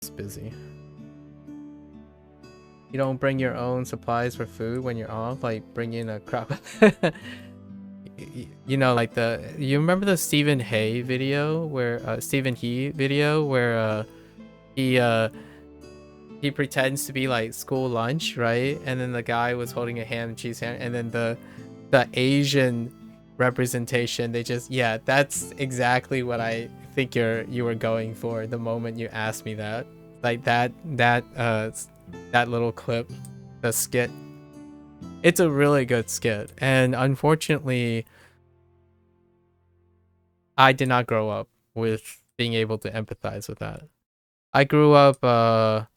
it's busy. You don't bring your own supplies for food when you're off, like bring in a crop. You know, like you remember the Stephen Hay video where Stephen He video where he pretends to be like school lunch, right? And then the guy was holding a ham and cheese sandwich, and then the Asian representation, they just, yeah, that's exactly what I think you were going for the moment you asked me that. Like that little clip, the skit. It's a really good skit, and unfortunately I did not grow up with being able to empathize with that. I grew up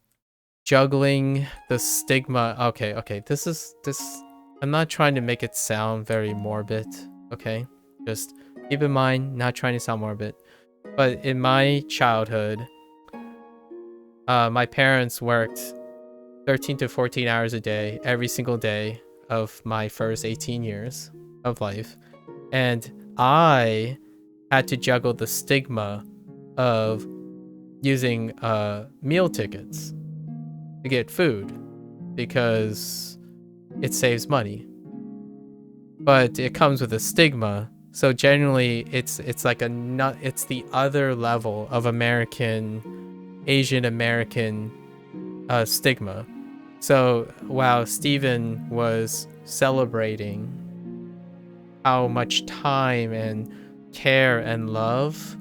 juggling the stigma. Okay, this I'm not trying to make it sound very morbid, okay? Just keep in mind, not trying to sound morbid. But in my childhood, my parents worked 13 to 14 hours a day, every single day of my first 18 years of life. And I had to juggle the stigma of using meal tickets to get food because it saves money. But it comes with a stigma. So generally it's like it's the other level of Asian American stigma. So while Steven was celebrating how much time and care and love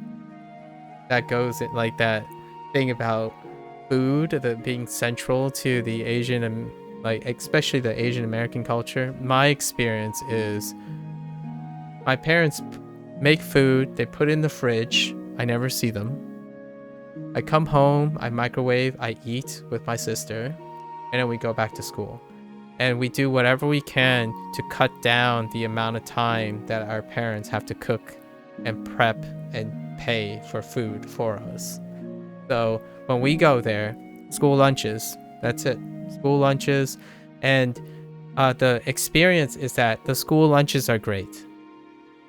that goes in, like that thing about food that being central to the Asian, like especially the Asian American culture, my experience is my parents make food, they put it in the fridge, I never see them. I come home, I microwave, I eat with my sister, and then we go back to school. And we do whatever we can to cut down the amount of time that our parents have to cook and prep and pay for food for us. So when we go there, school lunches, that's it. School lunches. And the experience is that the school lunches are great.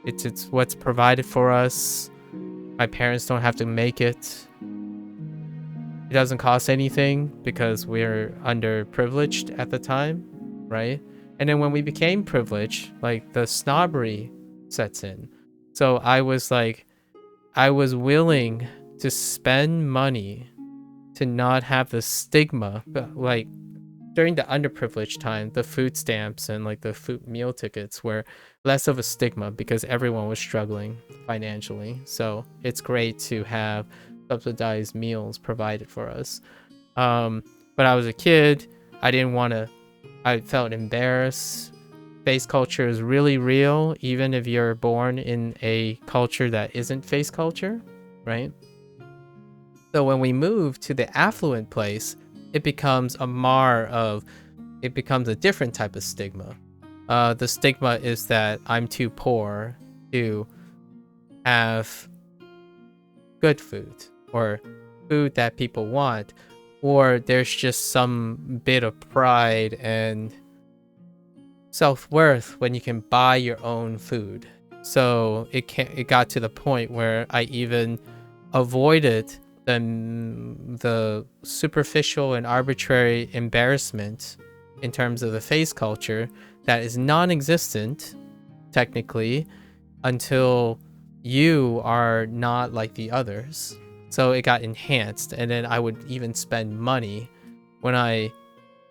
It's what's provided for us. My parents don't have to make it. It doesn't cost anything because we're underprivileged at the time, right? And then when we became privileged, like the snobbery sets in. So I was willing to spend money to not have the stigma, but like during the underprivileged time, the food stamps and like the food meal tickets were less of a stigma because everyone was struggling financially. So it's great to have subsidized meals provided for us. But I was a kid. I felt embarrassed. Face culture is really real, even if you're born in a culture that isn't face culture, right? So when we move to the affluent place, it becomes a different type of stigma. The stigma is that I'm too poor to have good food or food that people want, or there's just some bit of pride and self-worth when you can buy your own food. So it got to the point where I even avoided the superficial and arbitrary embarrassment in terms of the face culture that is non-existent technically until you are not like the others. So it got enhanced, and then I would even spend money when I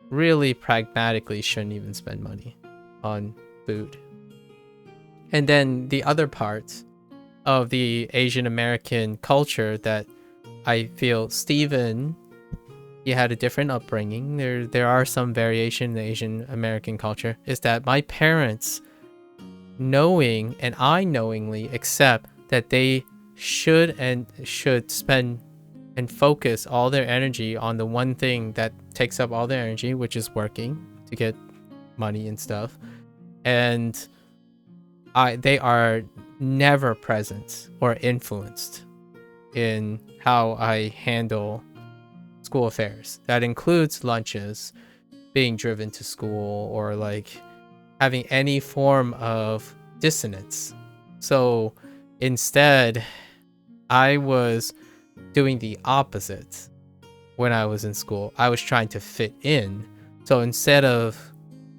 really pragmatically shouldn't even spend money on food. And then the other part of the Asian American culture that I feel Steven, he had a different upbringing. There are some variation in the Asian American culture, is that my parents knowing and I knowingly accept that they should spend and focus all their energy on the one thing that takes up all their energy, which is working to get money and stuff. And they are never present or influenced in how I handle school affairs. That includes lunches, being driven to school, or like having any form of dissonance. So instead, I was doing the opposite. when I was in school. I was trying to fit in. So instead of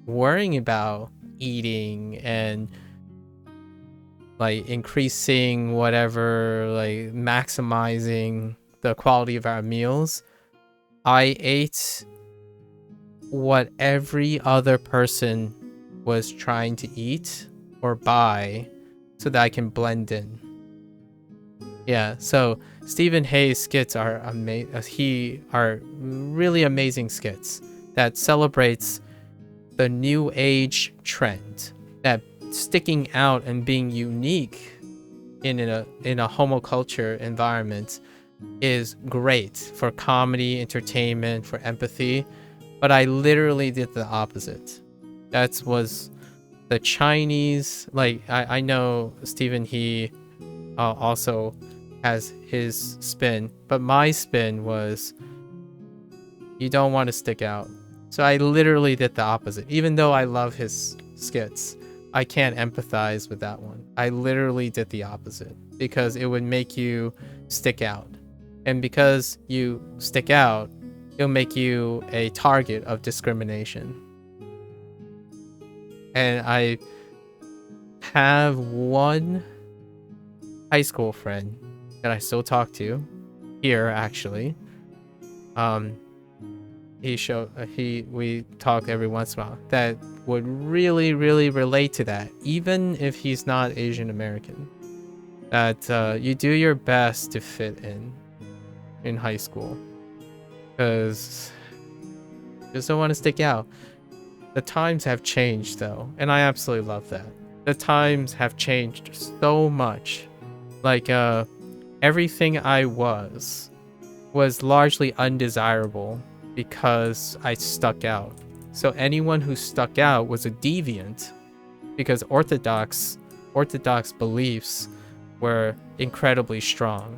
worrying about eating and like increasing whatever, like maximizing the quality of our meals, I ate what every other person was trying to eat or buy so that I can blend in. Yeah, so Stephen Hayes skits are really amazing skits that celebrates the new age trend, that sticking out and being unique in a homoculture environment is great for comedy, entertainment, for empathy. But I literally did the opposite. That was the Chinese, like I know Stephen He also has his spin, but my spin was you don't want to stick out. So I literally did the opposite. Even though I love his skits, I can't empathize with that one. I literally did the opposite because it would make you stick out. And because you stick out, it'll make you a target of discrimination. And I have one high school friend that I still talk to here, actually. We talk every once in a while, that would really relate to that, even if he's not Asian American. That you do your best to fit in high school, because you just don't want to stick out. The times have changed though, and I absolutely love that. The times have changed so much. Like everything I was largely undesirable because I stuck out. So anyone who stuck out was a deviant, because orthodox beliefs were incredibly strong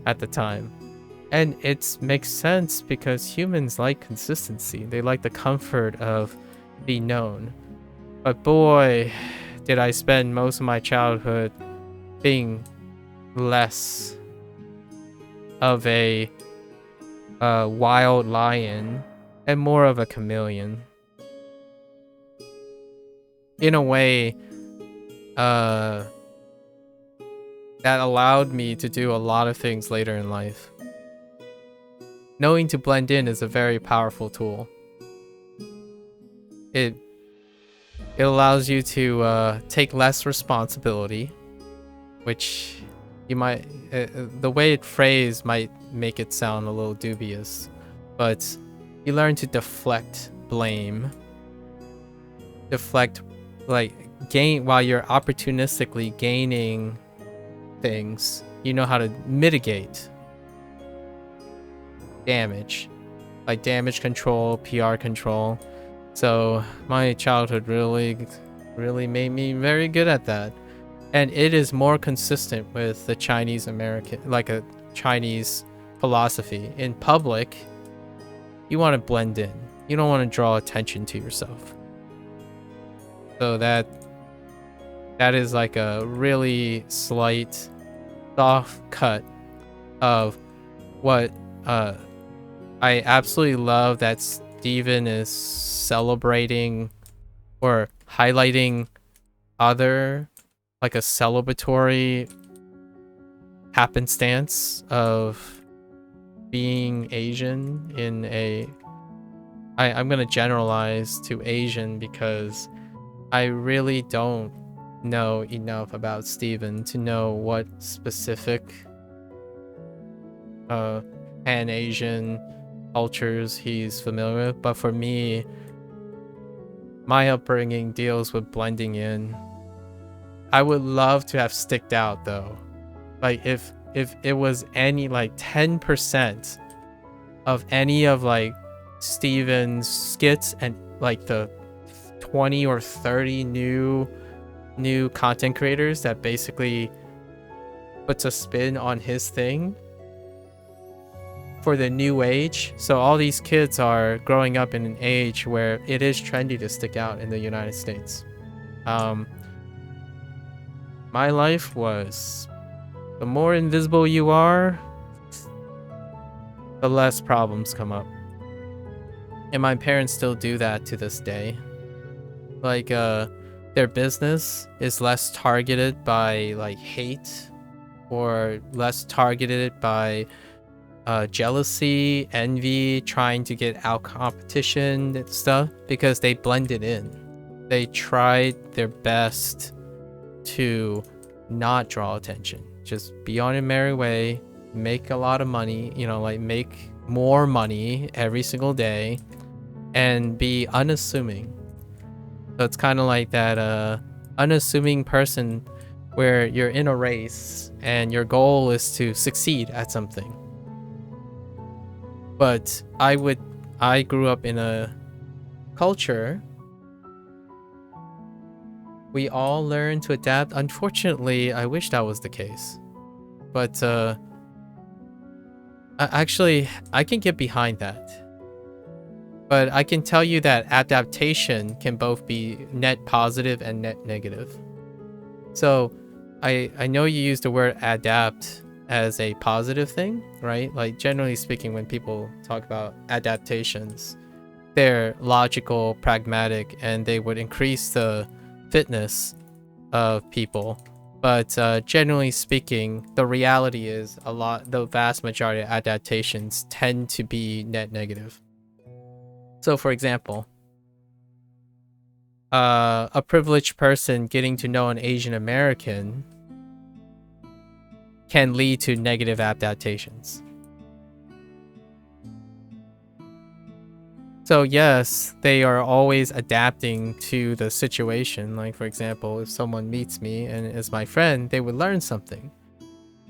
at the time. And it makes sense because humans like consistency. They like the comfort of being known. But boy, did I spend most of my childhood being less of a wild lion and more of a chameleon. In a way, that allowed me to do a lot of things later in life. Knowing to blend in is a very powerful tool. It allows you to take less responsibility, which you might, the way it's phrased might make it sound a little dubious, but you learn to deflect blame. Deflect, like, gain, while you're opportunistically gaining things, you know how to mitigate damage, like damage control, PR control. So my childhood really made me very good at that. And it is more consistent with the Chinese American, like a Chinese philosophy. In public, you want to blend in. You don't want to draw attention to yourself. So that is like a really slight, soft cut of what I absolutely love that Steven is celebrating or highlighting other, like a celebratory happenstance of being Asian in a... I'm gonna generalize to Asian because I really don't know enough about Steven to know what specific Pan-Asian cultures he's familiar with. But for me, my upbringing deals with blending in. I would love to have sticked out though. Like if it was any, like 10% of any of like Steven's skits and like the 20 or 30 new content creators that basically puts a spin on his thing for the new age. So all these kids are growing up in an age where it is trendy to stick out in the United States. My life was, the more invisible you are, the less problems come up. And my parents still do that to this day. Like, their business is less targeted by, like, hate, or less targeted by jealousy, envy, trying to get out competition and stuff, because they blended in. They tried their best to not draw attention. Just be on your merry way, make a lot of money, you know, like make more money every single day, and be unassuming. So it's kind of like that unassuming person where you're in a race and your goal is to succeed at something. But I grew up in a culture. We all learn to adapt. Unfortunately, I wish that was the case. But actually, I can get behind that. But I can tell you that adaptation can both be net positive and net negative. So I know you use the word adapt as a positive thing, right? Like, generally speaking, when people talk about adaptations, they're logical, pragmatic, and they would increase the fitness of people. But generally speaking, the reality is the vast majority of adaptations tend to be net negative. So for example, a privileged person getting to know an Asian American can lead to negative adaptations. So yes, they are always adapting to the situation. Like, for example, if someone meets me and is my friend, they would learn something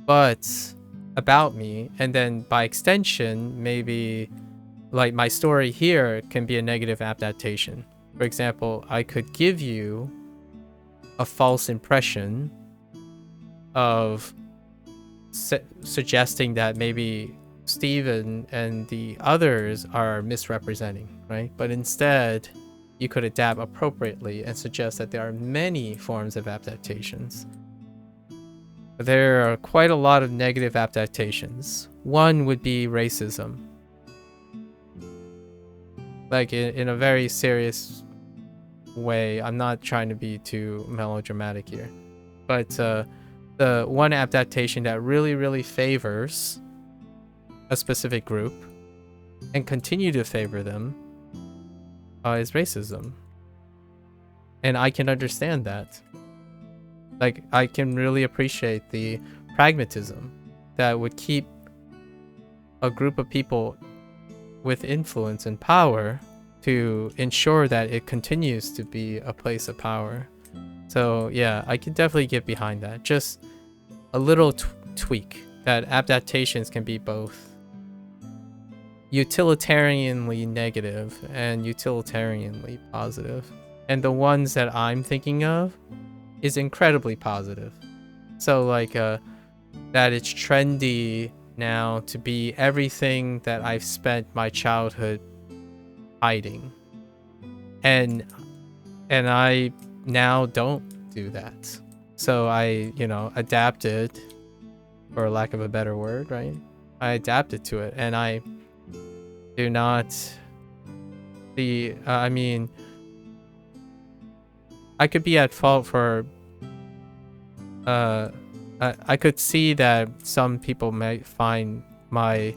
about me, and then by extension, maybe like my story here can be a negative adaptation. For example, I could give you a false impression of suggesting that maybe Steven and the others are misrepresenting, right? But instead, you could adapt appropriately and suggest that there are many forms of adaptations. There are quite a lot of negative adaptations. One would be racism. Like, in a very serious way, I'm not trying to be too melodramatic here, but the one adaptation that really favors a specific group and continue to favor them is racism. And I can understand that. Like, I can really appreciate the pragmatism that would keep a group of people with influence and power to ensure that it continues to be a place of power. So yeah, I can definitely get behind that. Just a little tweak that adaptations can be both utilitarianly negative and utilitarianly positive. And the ones that I'm thinking of is incredibly positive. So like that it's trendy now to be everything that I've spent my childhood hiding. And I now don't do that. So I, adapted, for lack of a better word, right? I adapted to it, and I do not I could be at fault for I could see that some people might find my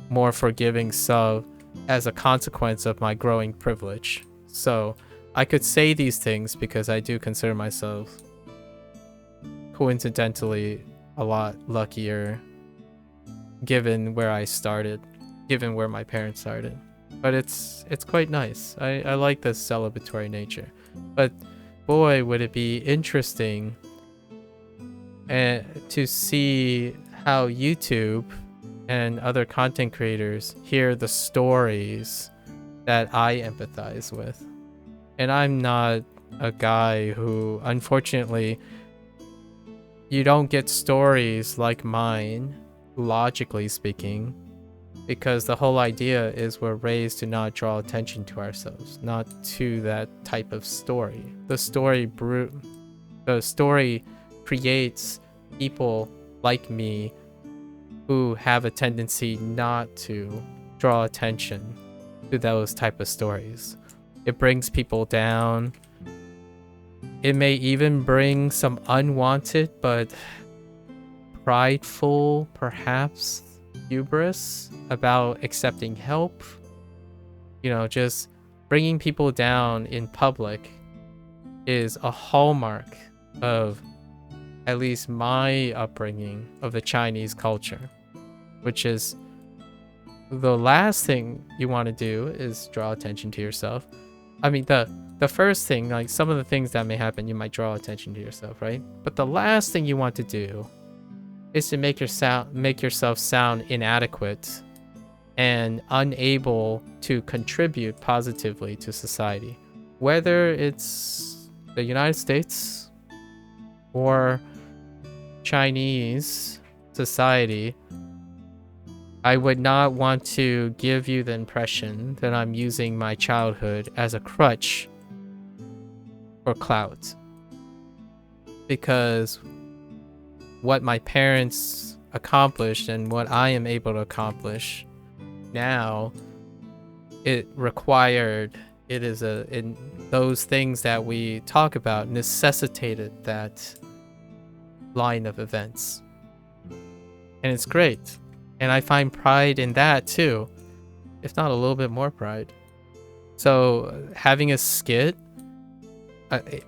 more forgiving self as a consequence of my growing privilege. So I could say these things because I do consider myself coincidentally a lot luckier given where I started, given where my parents started. But it's quite nice. I like the celebratory nature. But boy, would it be interesting to see how YouTube and other content creators hear the stories that I empathize with. And I'm not a guy who, unfortunately, you don't get stories like mine, logically speaking, because the whole idea is we're raised to not draw attention to ourselves, not to that type of story. The story creates people like me who have a tendency not to draw attention to those type of stories. It brings people down. It may even bring some unwanted but prideful, perhaps, hubris about accepting help. You know, just bringing people down in public is a hallmark of at least my upbringing of the Chinese culture, which is the last thing you want to do is draw attention to yourself. I mean, the first thing, like some of the things that may happen, you might draw attention to yourself, right? But the last thing you want to do is to make yourself sound inadequate and unable to contribute positively to society, whether it's the United States or Chinese society. I would not want to give you the impression that I'm using my childhood as a crutch for clout, because what my parents accomplished and what I am able to accomplish now, those things that we talk about necessitated that line of events. And it's great. And I find pride in that too, if not a little bit more pride. So having a skit,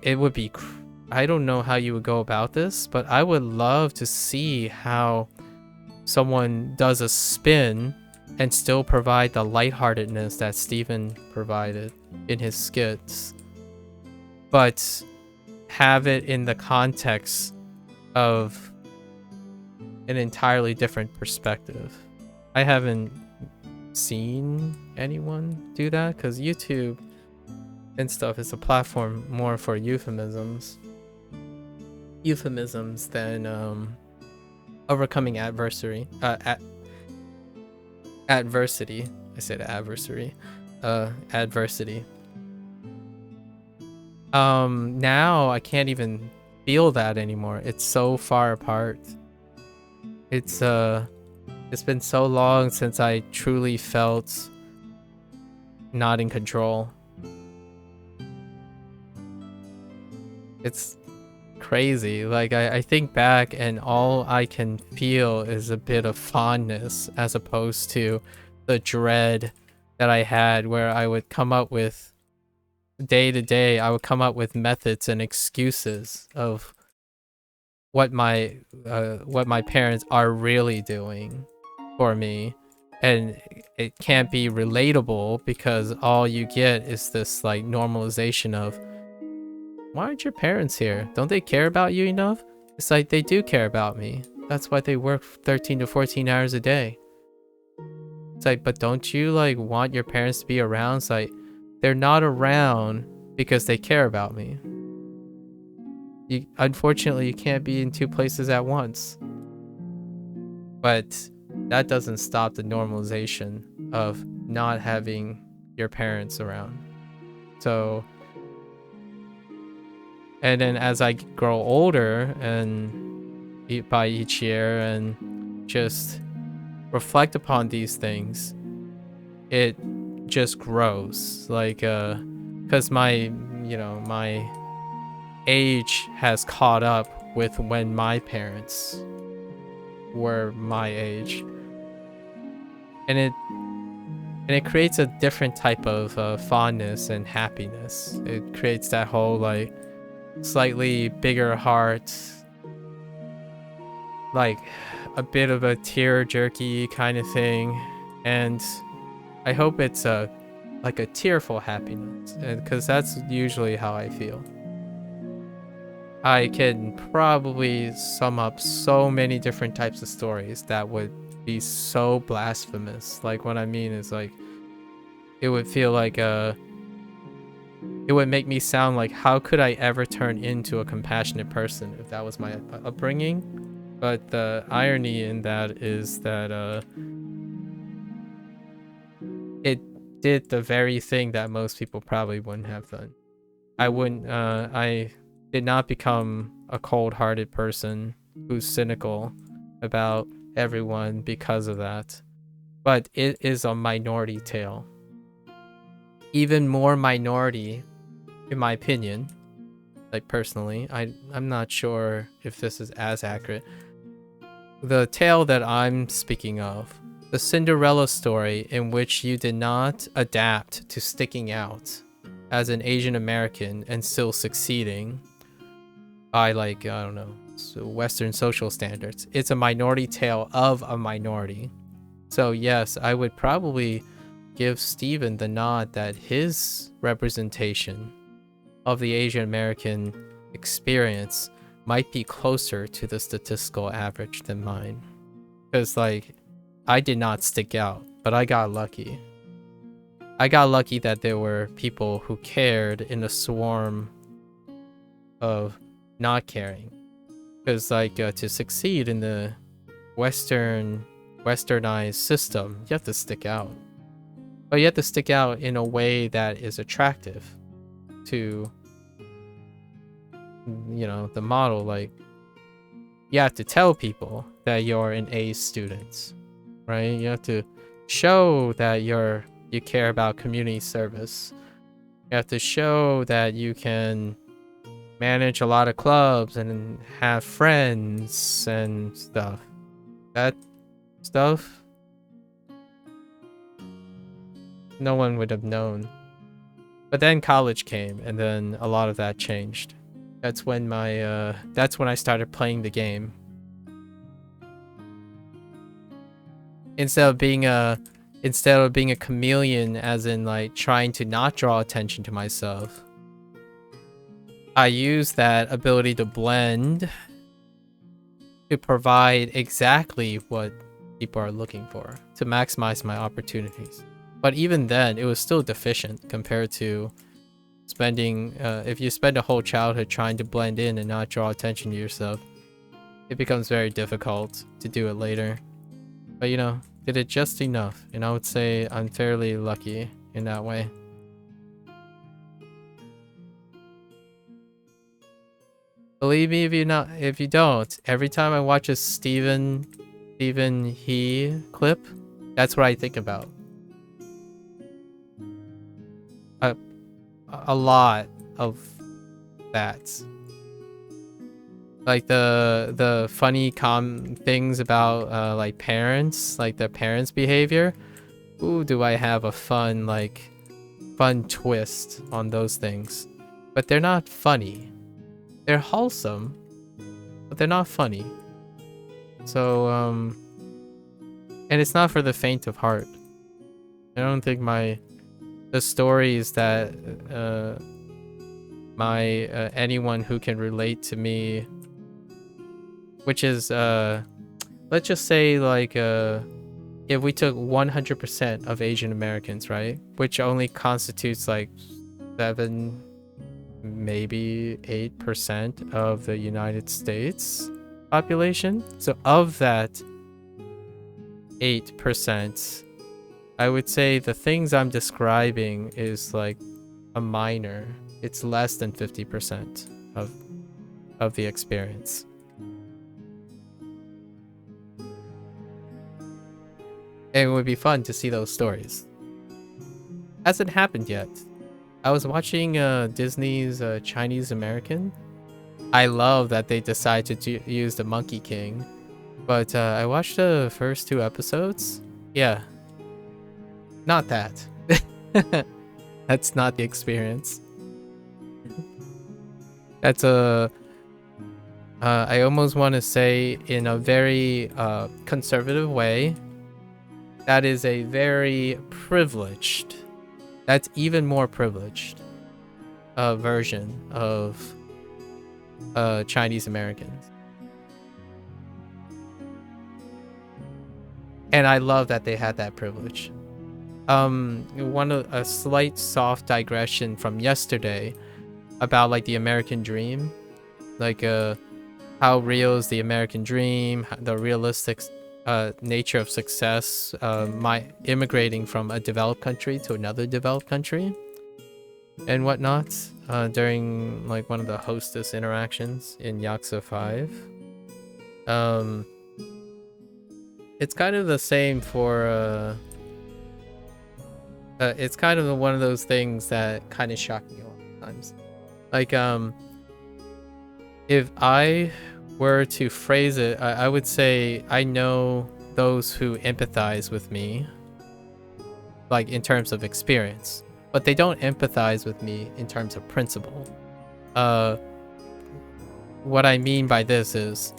it would be, I don't know how you would go about this, but I would love to see how someone does a spin and still provide the lightheartedness that Steven provided in his skits, but have it in the context of an entirely different perspective. I haven't seen anyone do that because YouTube and stuff is a platform more for euphemisms than overcoming adversity. Adversity. I said adversary. Adversity. Now I can't even feel that anymore. It's so far apart. It's been so long since I truly felt not in control. It's crazy. Like I think back and all I can feel is a bit of fondness as opposed to the dread that I had, where I would come up with day to day, I would come up with methods and excuses of what my parents are really doing for me, and it can't be relatable because all you get is this like normalization of, why aren't your parents here? Don't they care about you enough? It's like, they do care about me. That's why they work 13 to 14 hours a day. It's like, but don't you like want your parents to be around? It's like, they're not around because they care about me. Unfortunately, you can't be in two places at once. But that doesn't stop the normalization of not having your parents around. So, and then as I grow older and by each year and just reflect upon these things, it just grows. Like, because my age has caught up with when my parents were my age, and it creates a different type of fondness and happiness. It creates that whole like slightly bigger heart, like a bit of a tear jerky kind of thing, and I hope it's like a tearful happiness, because that's usually how I feel. I can probably sum up so many different types of stories that would be so blasphemous. Like, what I mean is, like, it would feel like it would make me sound like, how could I ever turn into a compassionate person if that was my upbringing? But the irony in that is that it did the very thing that most people probably wouldn't have done. I did not become a cold-hearted person who's cynical about everyone because of that. But it is a minority tale. Even more minority, in my opinion. Like, personally, I'm not sure if this is as accurate. The tale that I'm speaking of, the Cinderella story in which you did not adapt to sticking out as an Asian American and still succeeding by, like, I don't know, Western social standards. It's a minority tale of a minority. So yes, I would probably give Steven the nod that his representation of the Asian American experience might be closer to the statistical average than mine. Because, like, I did not stick out, but I got lucky. I got lucky that there were people who cared in a swarm of not caring. Because, like, to succeed in the westernized system, you have to stick out. But you have to stick out in a way that is attractive to, you know, the model. Like, you have to tell people that you're an A student, right? You have to show that you care about community service. You have to show that you can manage a lot of clubs and have friends and stuff. That stuff, no one would have known. But then college came, and then a lot of that changed. That's when that's when I started playing the game. Instead of being a chameleon, as in, like, trying to not draw attention to myself, I use that ability to blend to provide exactly what people are looking for, to maximize my opportunities. But even then, it was still deficient compared to spending, if you spend a whole childhood trying to blend in and not draw attention to yourself, it becomes very difficult to do it later. But, you know, did it just enough, and I would say I'm fairly lucky in that way. Believe me if you don't, every time I watch a Stephen He clip, that's what I think about. A lot of that. Like the funny things about like parents, like their parents' behavior. Ooh, do I have a fun twist on those things. But they're not funny. They're wholesome, but they're not funny. So and it's not for the faint of heart. I don't think the stories that anyone who can relate to me, which is let's just say, like, if we took 100% of Asian Americans, right, which only constitutes like 7, maybe 8% of the United States population. So of that 8%, I would say the things I'm describing is like a minor. It's less than 50% of the experience. And it would be fun to see those stories. Hasn't happened yet. I was watching Disney's Chinese American. I love that they decided to use the Monkey King. But I watched the first 2 episodes. Yeah. Not that. That's not the experience. That's I almost want to say, in a very conservative way, that is a very privileged, that's even more privileged version of Chinese Americans. And I love that they had that privilege. A slight soft digression from yesterday about, like, the American dream, like how real is the American dream, the realistic nature of success, immigrating from a developed country to another developed country and whatnot, during, like, one of the hostess interactions in Yakuza 5. it's kind of the same for it's kind of one of those things that kind of shock me a lot of times. Like if I were to phrase it, I would say I know those who empathize with me, like in terms of experience, but they don't empathize with me in terms of principle. What I mean by this is,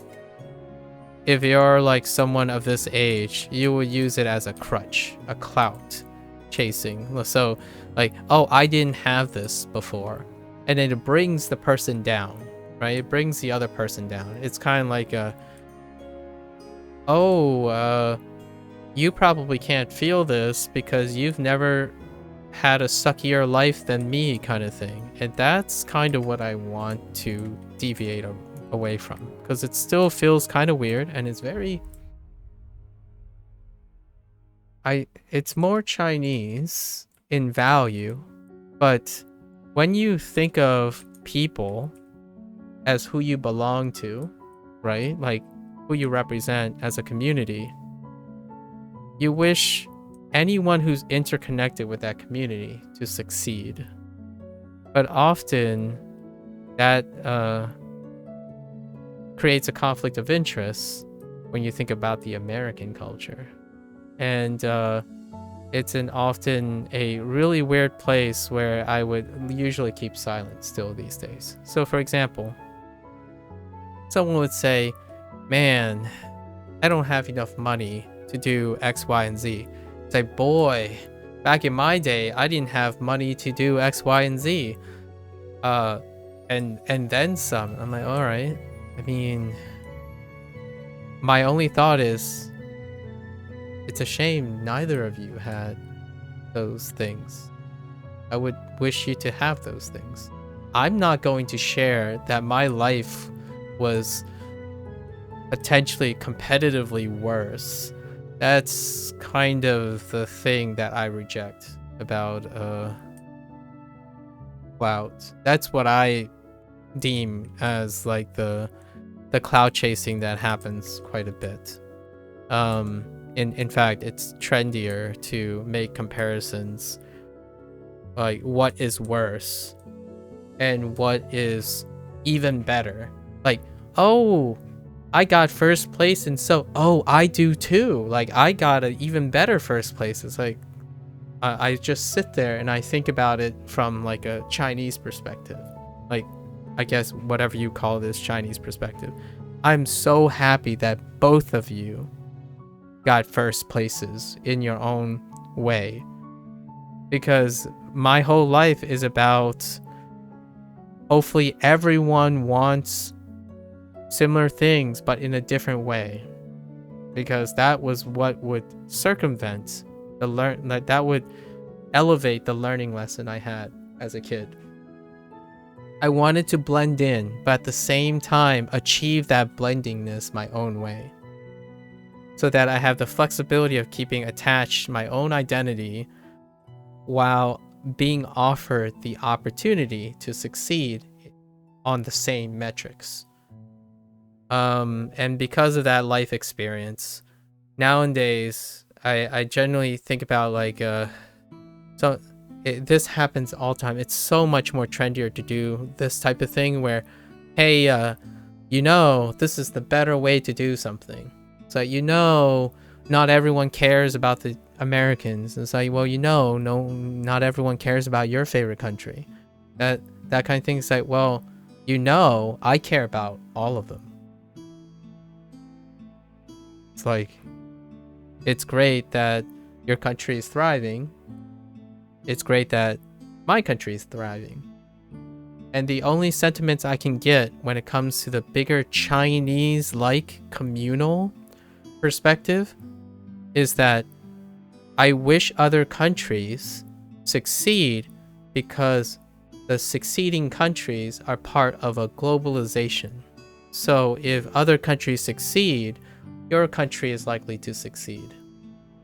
if you're like someone of this age, you will use it as a crutch, a clout chasing. So like, oh, I didn't have this before. And then it brings the person down, right? It brings the other person down. It's kind of like you probably can't feel this because you've never had a suckier life than me kind of thing. And that's kind of what I want to deviate away from, because it still feels kind of weird, and it's very it's more Chinese in value, but when you think of people as who you belong to, right? Like who you represent as a community, you wish anyone who's interconnected with that community to succeed. But often that creates a conflict of interest when you think about the American culture. And it's often a really weird place where I would usually keep silent still these days. So for example, someone would say, man, I don't have enough money to do X, Y, and Z. It's like, boy, back in my day, I didn't have money to do X, Y, and Z. And then some. I'm like, all right. I mean, my only thought is, it's a shame neither of you had those things. I would wish you to have those things. I'm not going to share that my life was potentially competitively worse. That's kind of the thing that I reject about Clout. That's what I deem as like the cloud chasing that happens quite a bit. In fact, it's trendier to make comparisons, like what is worse and what is even better. Like, oh, I got first place, and so, oh, I do too. Like, I got an even better first place. It's like, I just sit there and I think about it from like a Chinese perspective. Like, I guess whatever you call this Chinese perspective. I'm so happy that both of you got first places in your own way, because my whole life is about hopefully everyone wants similar things but in a different way, because that was what would circumvent that would elevate the learning lesson I had as a kid. I wanted to blend in, but at the same time achieve that blendingness my own way, so that I have the flexibility of keeping attached my own identity while being offered the opportunity to succeed on the same metrics. And because of that life experience, nowadays I generally think about like this happens all the time. It's so much more trendier to do this type of thing where, hey, this is the better way to do something. So not everyone cares about the Americans. It's like, well, no, not everyone cares about your favorite country. That kind of thing. It's like, well, I care about all of them. It's like, it's great that your country is thriving. It's great that my country is thriving. And the only sentiments I can get when it comes to the bigger Chinese-like communal perspective is that I wish other countries succeed because the succeeding countries are part of a globalization. So if other countries succeed, your country is likely to succeed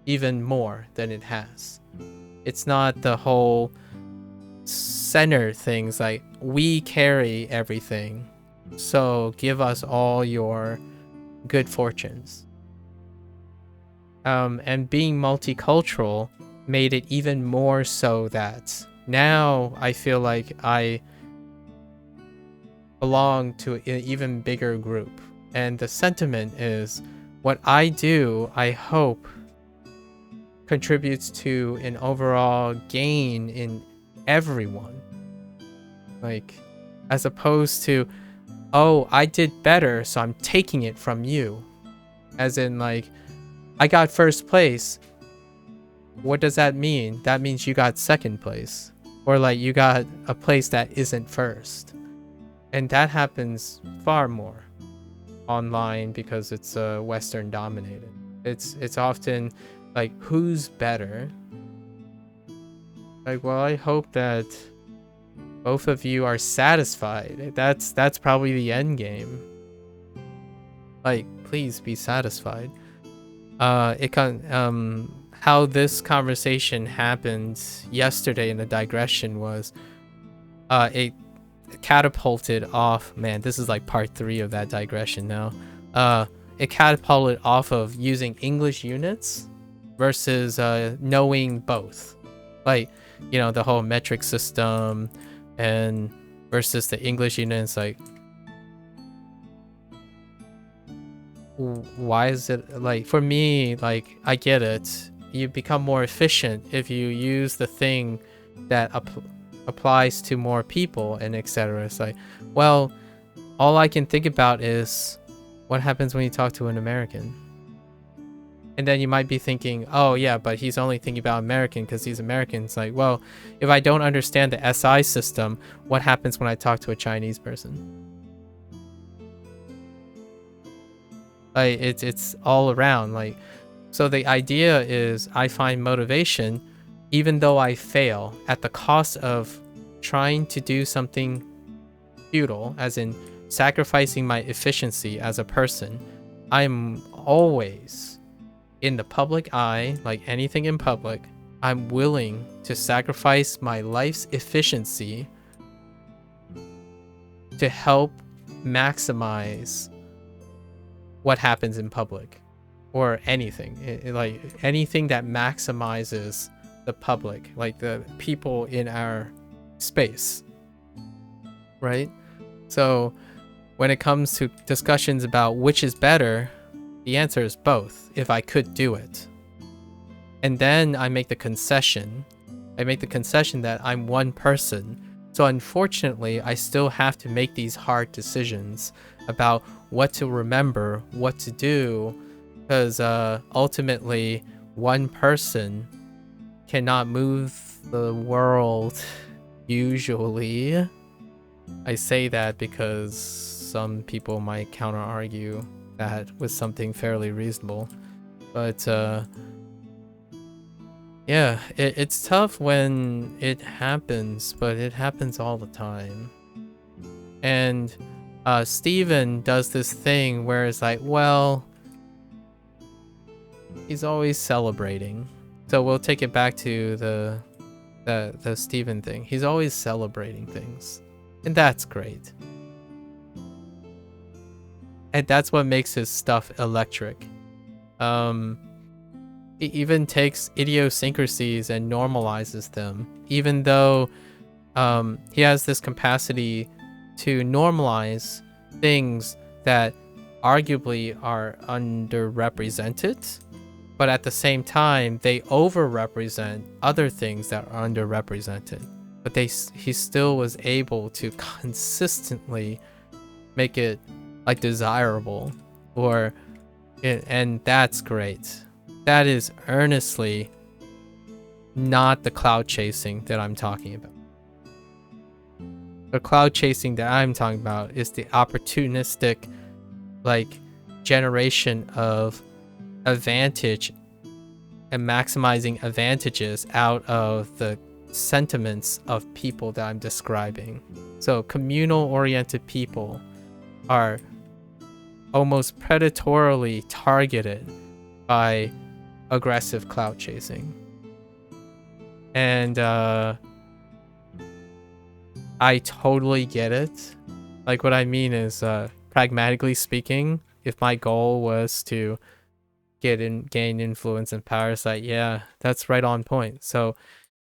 even more than it has. It's not the whole center things like we carry everything, so give us all your good fortunes. And being multicultural made it even more so that now I feel like I belong to an even bigger group. And the sentiment is what I do, I hope, contributes to an overall gain in everyone. Like, as opposed to, oh, I did better, so I'm taking it from you. As in, like, I got first place. What does that mean? That means you got second place. Or, like, you got a place that isn't first. And that happens far more online because it's Western dominated. It's often like, who's better? Like, well, I hope that both of you are satisfied. That's probably the end game. Like, please be satisfied. How this conversation happened yesterday in the digression was it catapulted off. Man, this is like part 3 of that digression now. It catapulted off of using English units versus knowing both. Like, you know, the whole metric system and versus the English units. Like, why is it like, for me, like, I get it. You become more efficient if you use the thing that applies to more people and etc. It's like, well, all I can think about is what happens when you talk to an American. And then you might be thinking, oh yeah, but he's only thinking about American because he's American. It's like, well, if I don't understand the SI system, what happens when I talk to a Chinese person? Like, it's all around. Like, so the idea is I find motivation even though I fail at the cost of trying to do something futile, as in sacrificing my efficiency as a person. I'm always in the public eye, like anything in public. I'm willing to sacrifice my life's efficiency to help maximize what happens in public, or anything. Like anything that maximizes the public, like the people in our space, right? So when it comes to discussions about which is better, the answer is both, if I could do it. And then I make the concession. I make the concession that I'm one person. So unfortunately, I still have to make these hard decisions about what to remember, what to do, because ultimately, one person cannot move the world, usually. I say that because some people might counter-argue that with something fairly reasonable. But yeah, it's tough when it happens, but it happens all the time. And Steven does this thing where it's like, well, he's always celebrating. So we'll take it back to the Steven thing. He's always celebrating things. And that's great. And that's what makes his stuff electric. He even takes idiosyncrasies and normalizes them, even though he has this capacity to normalize things that arguably are underrepresented, but at the same time they overrepresent other things that are underrepresented. But he still was able to consistently make it like desirable, and that's great. That is earnestly not the cloud chasing that I'm talking about. The cloud chasing that I'm talking about is the opportunistic, like, generation of advantage and maximizing advantages out of the sentiments of people that I'm describing. So communal oriented people are almost predatorily targeted by aggressive clout chasing. And I totally get it. Like, what I mean is, pragmatically speaking, if my goal was to gain influence and Parasite. Yeah, that's right on point. So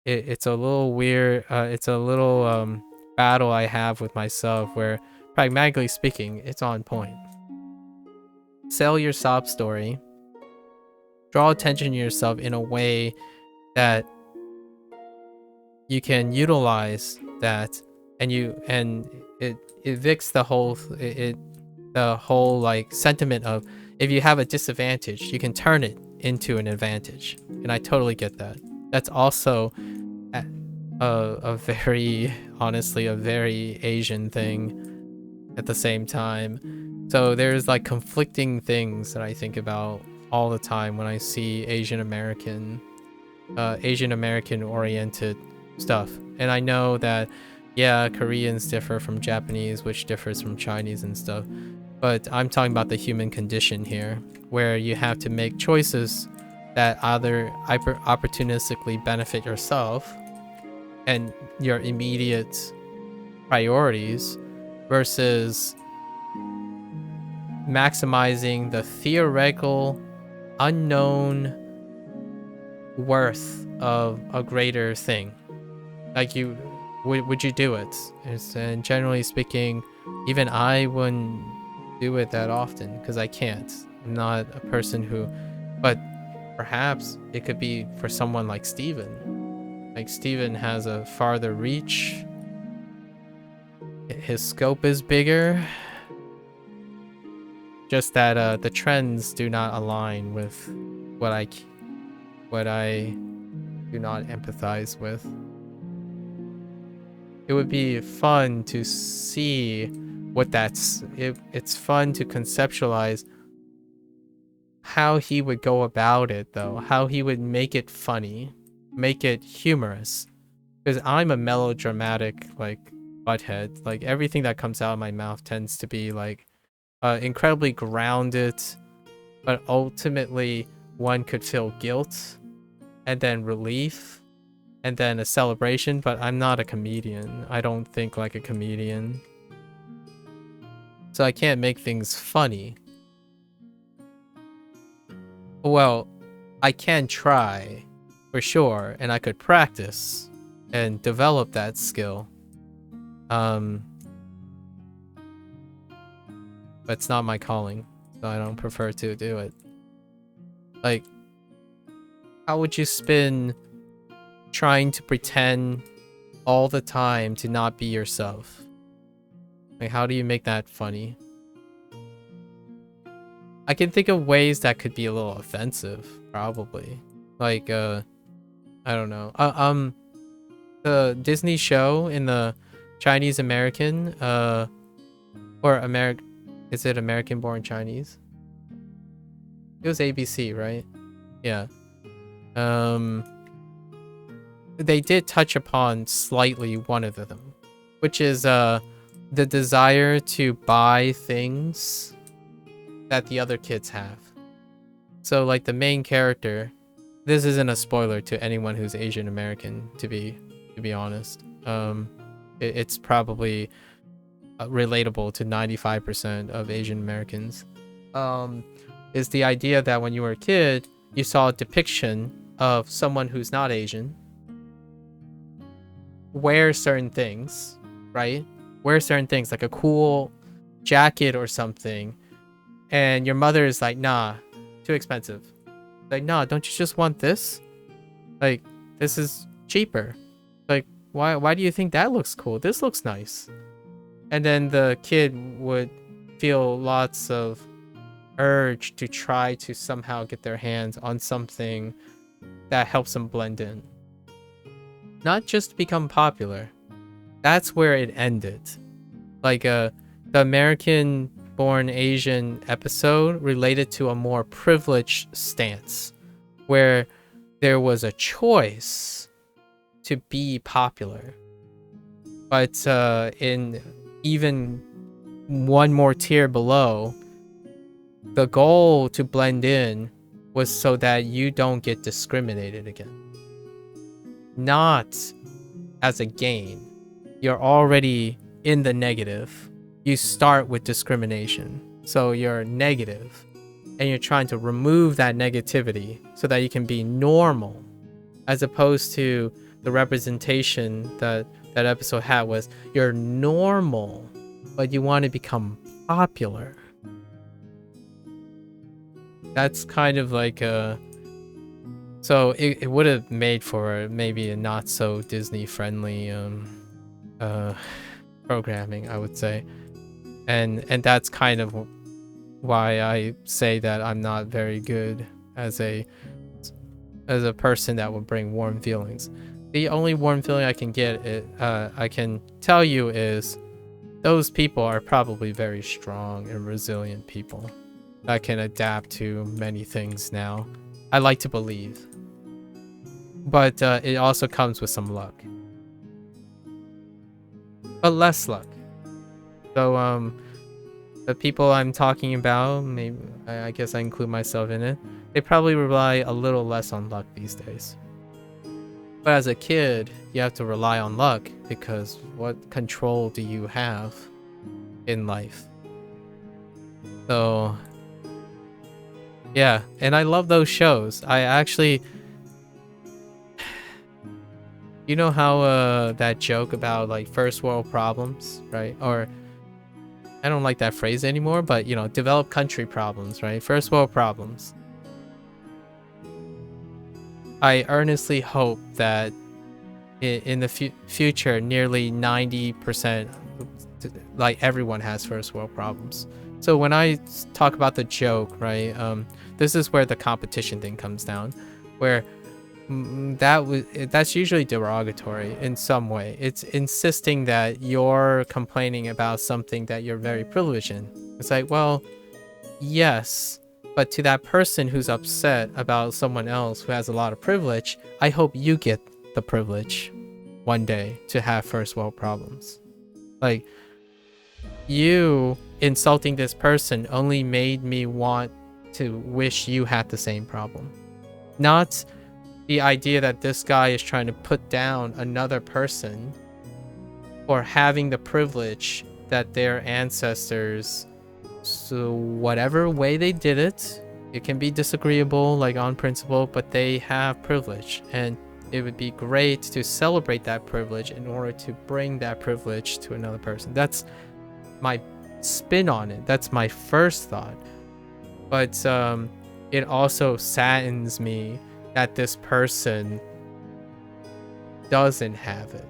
it's a little weird. It's a little battle I have with myself where, pragmatically speaking, it's on point. Sell your sob story. Draw attention to yourself in a way that you can utilize that, and it evicts the whole like sentiment of, if you have a disadvantage, you can turn it into an advantage. And I totally get that. That's also a very, honestly, a very Asian thing at the same time. So there's like conflicting things that I think about all the time when I see Asian American oriented stuff. And I know that, yeah, Koreans differ from Japanese, which differs from Chinese and stuff. But I'm talking about the human condition here, where you have to make choices that either opportunistically benefit yourself and your immediate priorities versus maximizing the theoretical unknown worth of a greater thing. Like, would you do it? And generally speaking, even I wouldn't do it that often because I can't. I'm not a person who, but perhaps it could be for someone like Steven. Like, Steven has a farther reach. His scope is bigger. Just that the trends do not align with what I do not empathize with. It would be fun to see what that's. It's fun to conceptualize how he would go about it, though. How he would make it funny, make it humorous. Because I'm a melodramatic, like, butthead. Like, everything that comes out of my mouth tends to be, like, incredibly grounded. But ultimately, one could feel guilt, and then relief, and then a celebration. But I'm not a comedian. I don't think like a comedian. So I can't make things funny. Well, I can try, for sure, and I could practice and develop that skill. But it's not my calling, so I don't prefer to do it. Like, how would you spin trying to pretend all the time to not be yourself? Like, how do you make that funny? I can think of ways that could be a little offensive, probably. Like, I don't know. The Disney show in the Chinese American, or is it American Born Chinese? It was ABC, right? Yeah. They did touch upon slightly one of them, which is the desire to buy things that the other kids have. So, like, the main character, this isn't a spoiler to anyone who's Asian American, to be honest. It's probably relatable to 95% of Asian Americans. Is the idea that when you were a kid, you saw a depiction of someone who's not Asian wear certain things, right? Wear certain things, like a cool jacket or something, and your mother is like, nah, too expensive. Like, nah, don't you just want this? Like, this is cheaper. Like, why do you think that looks cool? This looks nice. And then the kid would feel lots of urge to try to somehow get their hands on something that helps them blend in. Not just become popular. That's where it ended. Like, the American Born Asian episode related to a more privileged stance where there was a choice to be popular. But in even one more tier below, the goal to blend in was so that you don't get discriminated against. Not as a gain. You're already in the negative. You start with discrimination. So you're negative. and you're trying to remove that negativity so that you can be normal, as opposed to the representation that that episode had was you're normal, but you want to become popular. That's kind of like a... So it would have made for maybe a not so Disney friendly programming, I would say. And that's kind of why I say that I'm not very good as a person that will bring warm feelings. The only warm feeling I can get, I can tell you, is those people are probably very strong and resilient people that can adapt to many things now. I like to believe. But it also comes with some luck. But less luck. So, the people I'm talking about, maybe I guess I include myself in it, they probably rely a little less on luck these days. But as a kid, you have to rely on luck because what control do you have in life? So, yeah, and I love those shows. I actually... You know how that joke about like first world problems, right? Or I don't like that phrase anymore, but you know, developed country problems, right? First world problems. I earnestly hope that in the future, nearly 90%, like everyone has first world problems. So when I talk about the joke, right? This is where the competition thing comes down, where that's usually derogatory in some way. It's insisting that you're complaining about something that you're very privileged in. It's like, well, yes, but to that person who's upset about someone else who has a lot of privilege, I hope you get the privilege one day to have first world problems. Like, you insulting this person only made me want to wish you had the same problem. Not the idea that this guy is trying to put down another person for having the privilege that their ancestors, so whatever way they did it, it can be disagreeable, like on principle, but they have privilege, and it would be great to celebrate that privilege in order to bring that privilege to another person. That's my spin on it. That's my first thought. But it also saddens me that this person doesn't have it,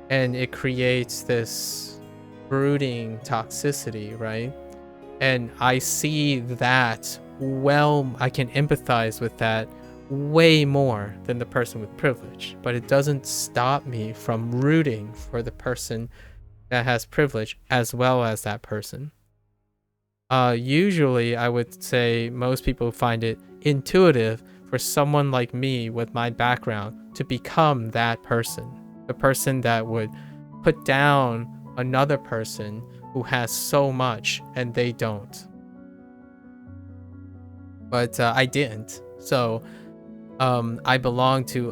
and it creates this brooding toxicity, right? And I see that, well, I can empathize with that way more than the person with privilege, but it doesn't stop me from rooting for the person that has privilege as well as that person. Usually I would say most people find it intuitive for someone like me with my background to become that person, the person that would put down another person who has so much and they don't. But I didn't. So I belong to,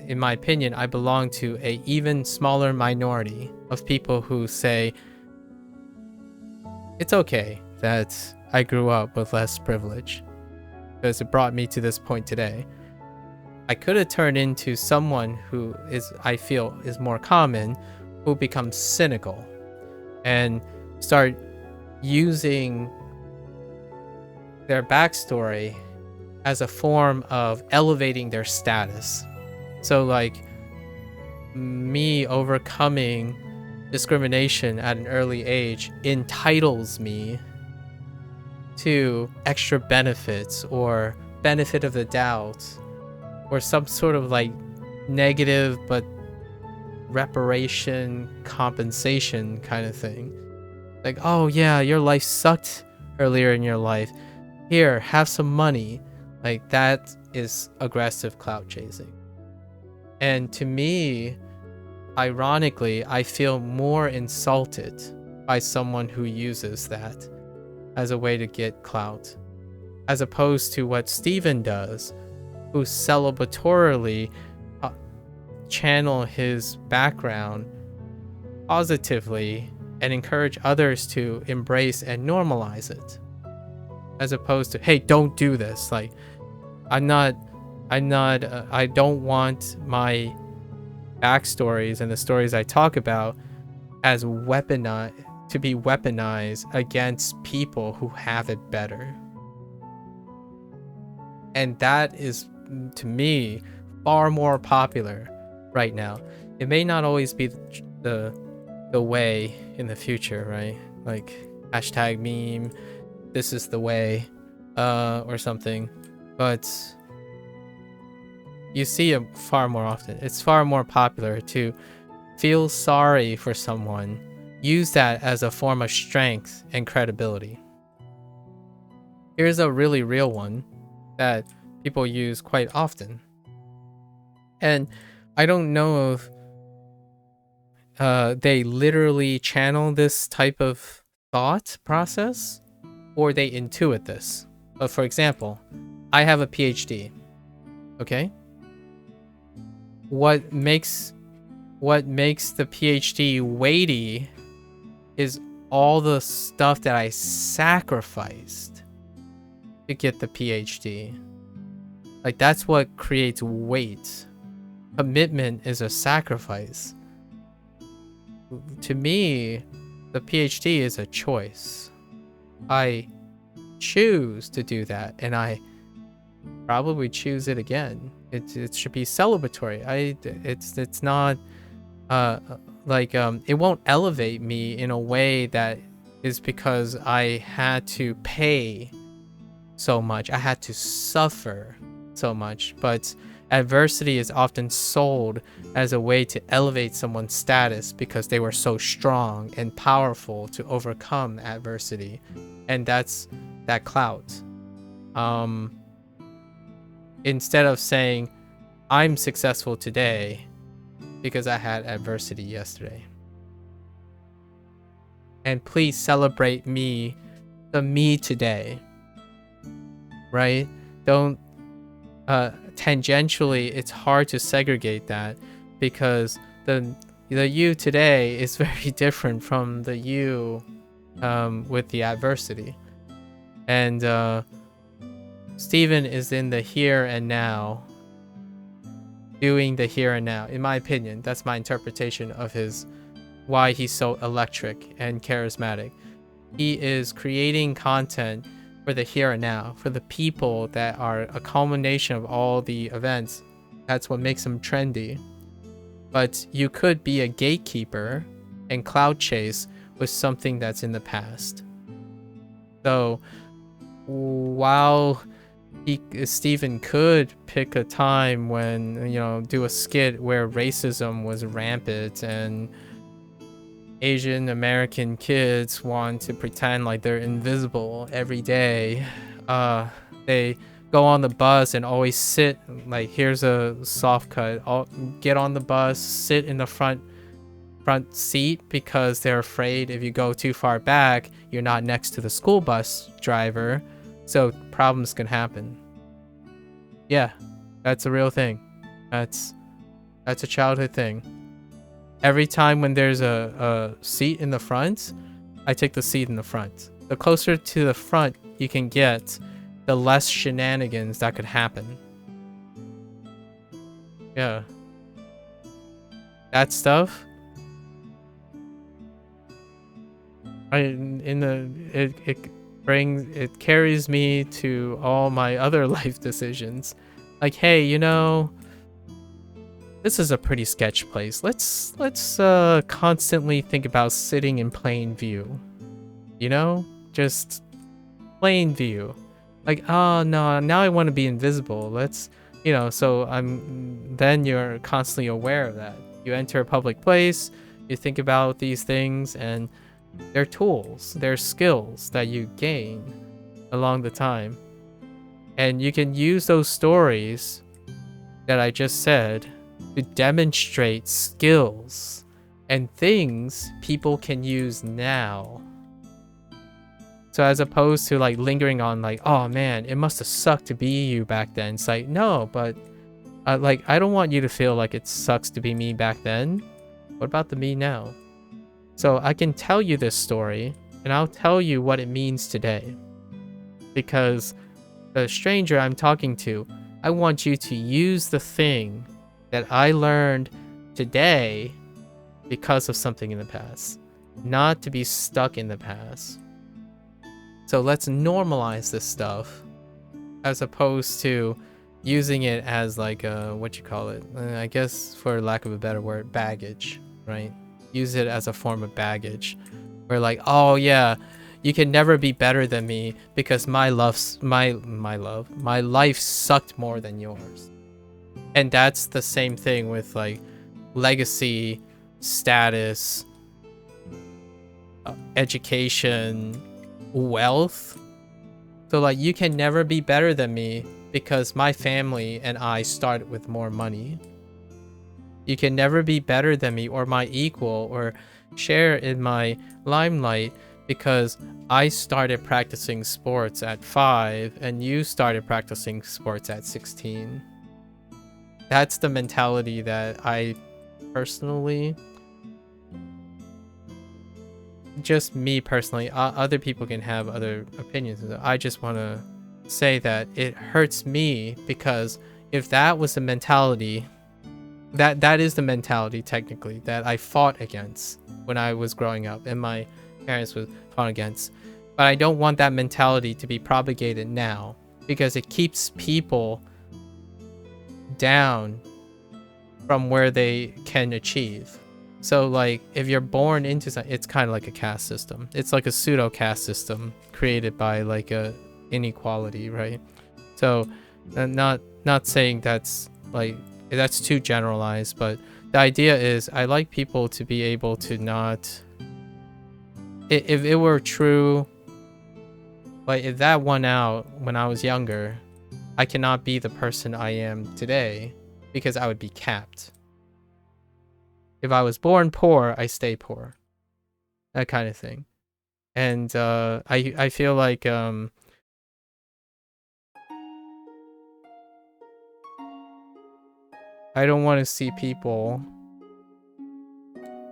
in my opinion, I belong to a even smaller minority of people who say it's okay that I grew up with less privilege, because it brought me to this point today. I could have turned into someone who is, I feel, is more common, who becomes cynical and start using their backstory as a form of elevating their status. So like me overcoming discrimination at an early age entitles me to extra benefits or benefit of the doubt or some sort of like negative but reparation compensation kind of thing. Like, oh yeah, your life sucked earlier in your life. Here, have some money. Like, that is aggressive clout chasing. And to me, ironically, I feel more insulted by someone who uses that as a way to get clout, as opposed to what Steven does, who celebratorily channel his background positively and encourage others to embrace and normalize it. as opposed to, hey, don't do this. Like, I don't want my backstories and the stories I talk about as to be weaponized against people who have it better. And that is, to me, far more popular right now. It may not always be the way in the future, right? Like hashtag meme, this is the way, or something, but you see it far more often. It's far more popular to feel sorry for someone, use that as a form of strength and credibility. Here's a really real one that people use quite often. And I don't know if they literally channel this type of thought process or they intuit this. But for example, I have a PhD. Okay? What makes the PhD weighty is all the stuff that I sacrificed to get the PhD. Like, that's what creates weight. Commitment is a sacrifice. To me, the PhD is a choice. I choose to do that, and I probably choose it again. It should be celebratory. It's not it won't elevate me in a way that is because I had to pay so much. I had to suffer so much. But adversity is often sold as a way to elevate someone's status because they were so strong and powerful to overcome adversity. And that's that clout. Instead of saying, I'm successful today because I had adversity yesterday. And please celebrate me, the me today. Right? Don't tangentially, it's hard to segregate that because the you today is very different from the you with the adversity. And Steven is in the here and now, doing the here and now. In my opinion, that's my interpretation of why he's so electric and charismatic. He is creating content for the here and now, for the people that are a culmination of all the events. That's what makes him trendy. But you could be a gatekeeper and cloud chase with something that's in the past. So while Steven could pick a time when, do a skit where racism was rampant and Asian American kids want to pretend like they're invisible every day. They go on the bus and always sit, like, here's a soft cut. Get on the bus, sit in the front seat because they're afraid if you go too far back, you're not next to the school bus driver. So problems can happen. Yeah, that's a real thing. That's a childhood thing. Every time when there's a seat in the front, I take the seat in the front. The closer to the front you can get, the less shenanigans that could happen. Yeah. That stuff. It carries me to all my other life decisions. Like, hey, this is a pretty sketch place. Let's constantly think about sitting in plain view. Just plain view. Like, oh no, now I want to be invisible. Then you're constantly aware of that. You enter a public place, you think about these things, and they're tools, they're skills that you gain along the time. And you can use those stories that I just said to demonstrate skills and things people can use now. So as opposed to like lingering on like, oh man, it must have sucked to be you back then. It's like, no, but I don't want you to feel like it sucks to be me back then. What about the me now? So I can tell you this story and I'll tell you what it means today. because the stranger I'm talking to, I want you to use the thing that I learned today because of something in the past, not to be stuck in the past. So let's normalize this stuff as opposed to using it as like a, what you call it? I guess for lack of a better word, baggage, right? Use it as a form of baggage. Where like, oh yeah, you can never be better than me because my life sucked more than yours. And that's the same thing with like legacy, status, education, wealth. So like, you can never be better than me because my family and I started with more money. You can never be better than me or my equal or share in my limelight because I started practicing sports at 5 and you started practicing sports at 16. That's the mentality that I personally, just me personally, other people can have other opinions. I just want to say that it hurts me because if that was the mentality, that is the mentality technically that I fought against when I was growing up and my parents was fought against. But I don't want that mentality to be propagated now because it keeps people down from where they can achieve. So like if you're born into something, it's kind of like a caste system. It's like a pseudo caste system created by like a inequality, right? So not saying that's like that's too generalized, but the idea is I like people to be able to not, if it were true, like if that won out when I was younger, I cannot be the person I am today because I would be capped. If I was born poor, I stay poor. That kind of thing. And I feel like I don't want to see people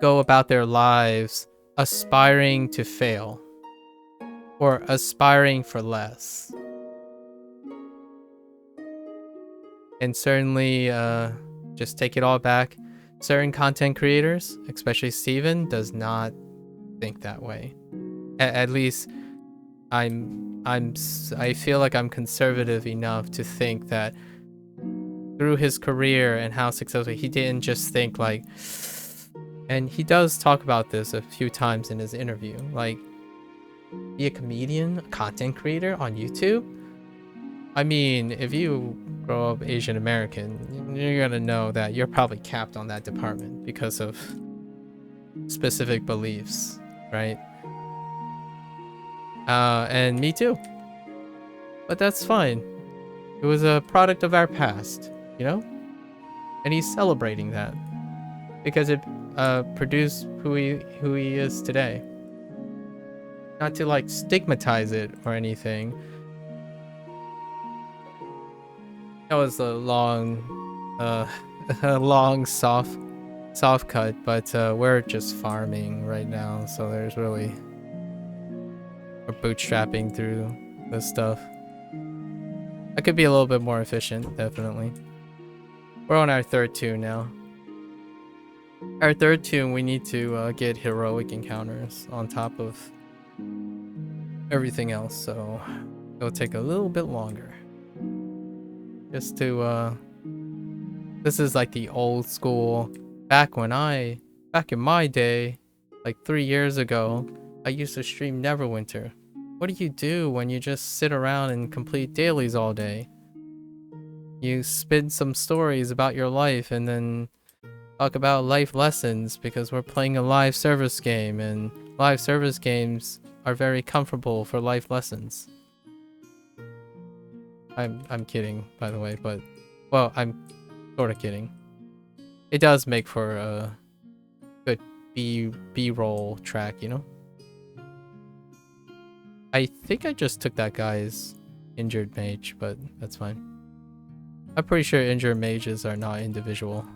go about their lives aspiring to fail or aspiring for less. And certainly, just take it all back. Certain content creators, especially Steven, does not think that way. At least I feel like I'm conservative enough to think that through his career and how successful, he didn't just think like, and he does talk about this a few times in his interview, like, be a comedian, a content creator on YouTube. I mean, if you grow up Asian American, you're gonna know that you're probably capped on that department because of specific beliefs, right? And me too. But that's fine. It was a product of our past, you know? And he's celebrating that because it produced who he is today. Not to like stigmatize it or anything. That was a long a long soft cut, but we're just farming right now, so there's really, we're bootstrapping through this stuff. I could be a little bit more efficient, definitely. We're on our 3rd tune now. Our 3rd tune, we need to get heroic encounters on top of everything else, so it'll take a little bit longer. Just to this is like the old school, back in my day, like 3 years ago, I used to stream Neverwinter. What do you do when you just sit around and complete dailies all day? You spin some stories about your life and then talk about life lessons because we're playing a live service game and live service games are very comfortable for life lessons. I'm kidding, by the way, but well, I'm sort of kidding. It does make for a good B-roll track, you know? I think I just took that guy's injured mage, but that's fine. I'm pretty sure injured mages are not individual.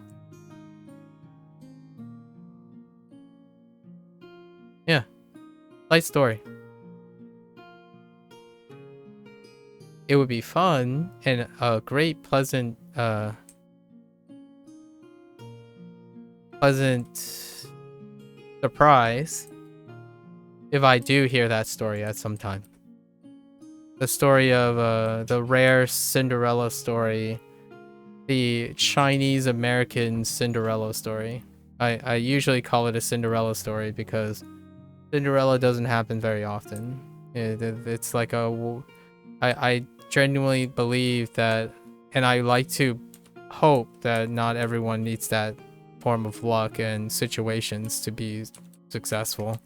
Yeah. Light story. it would be fun and a great pleasant surprise if I do hear that story at some time. The story of the rare Cinderella story, the Chinese American Cinderella story. I usually call it a Cinderella story because Cinderella doesn't happen very often. It's like I genuinely believe that, and I like to hope that not everyone needs that form of luck and situations to be successful.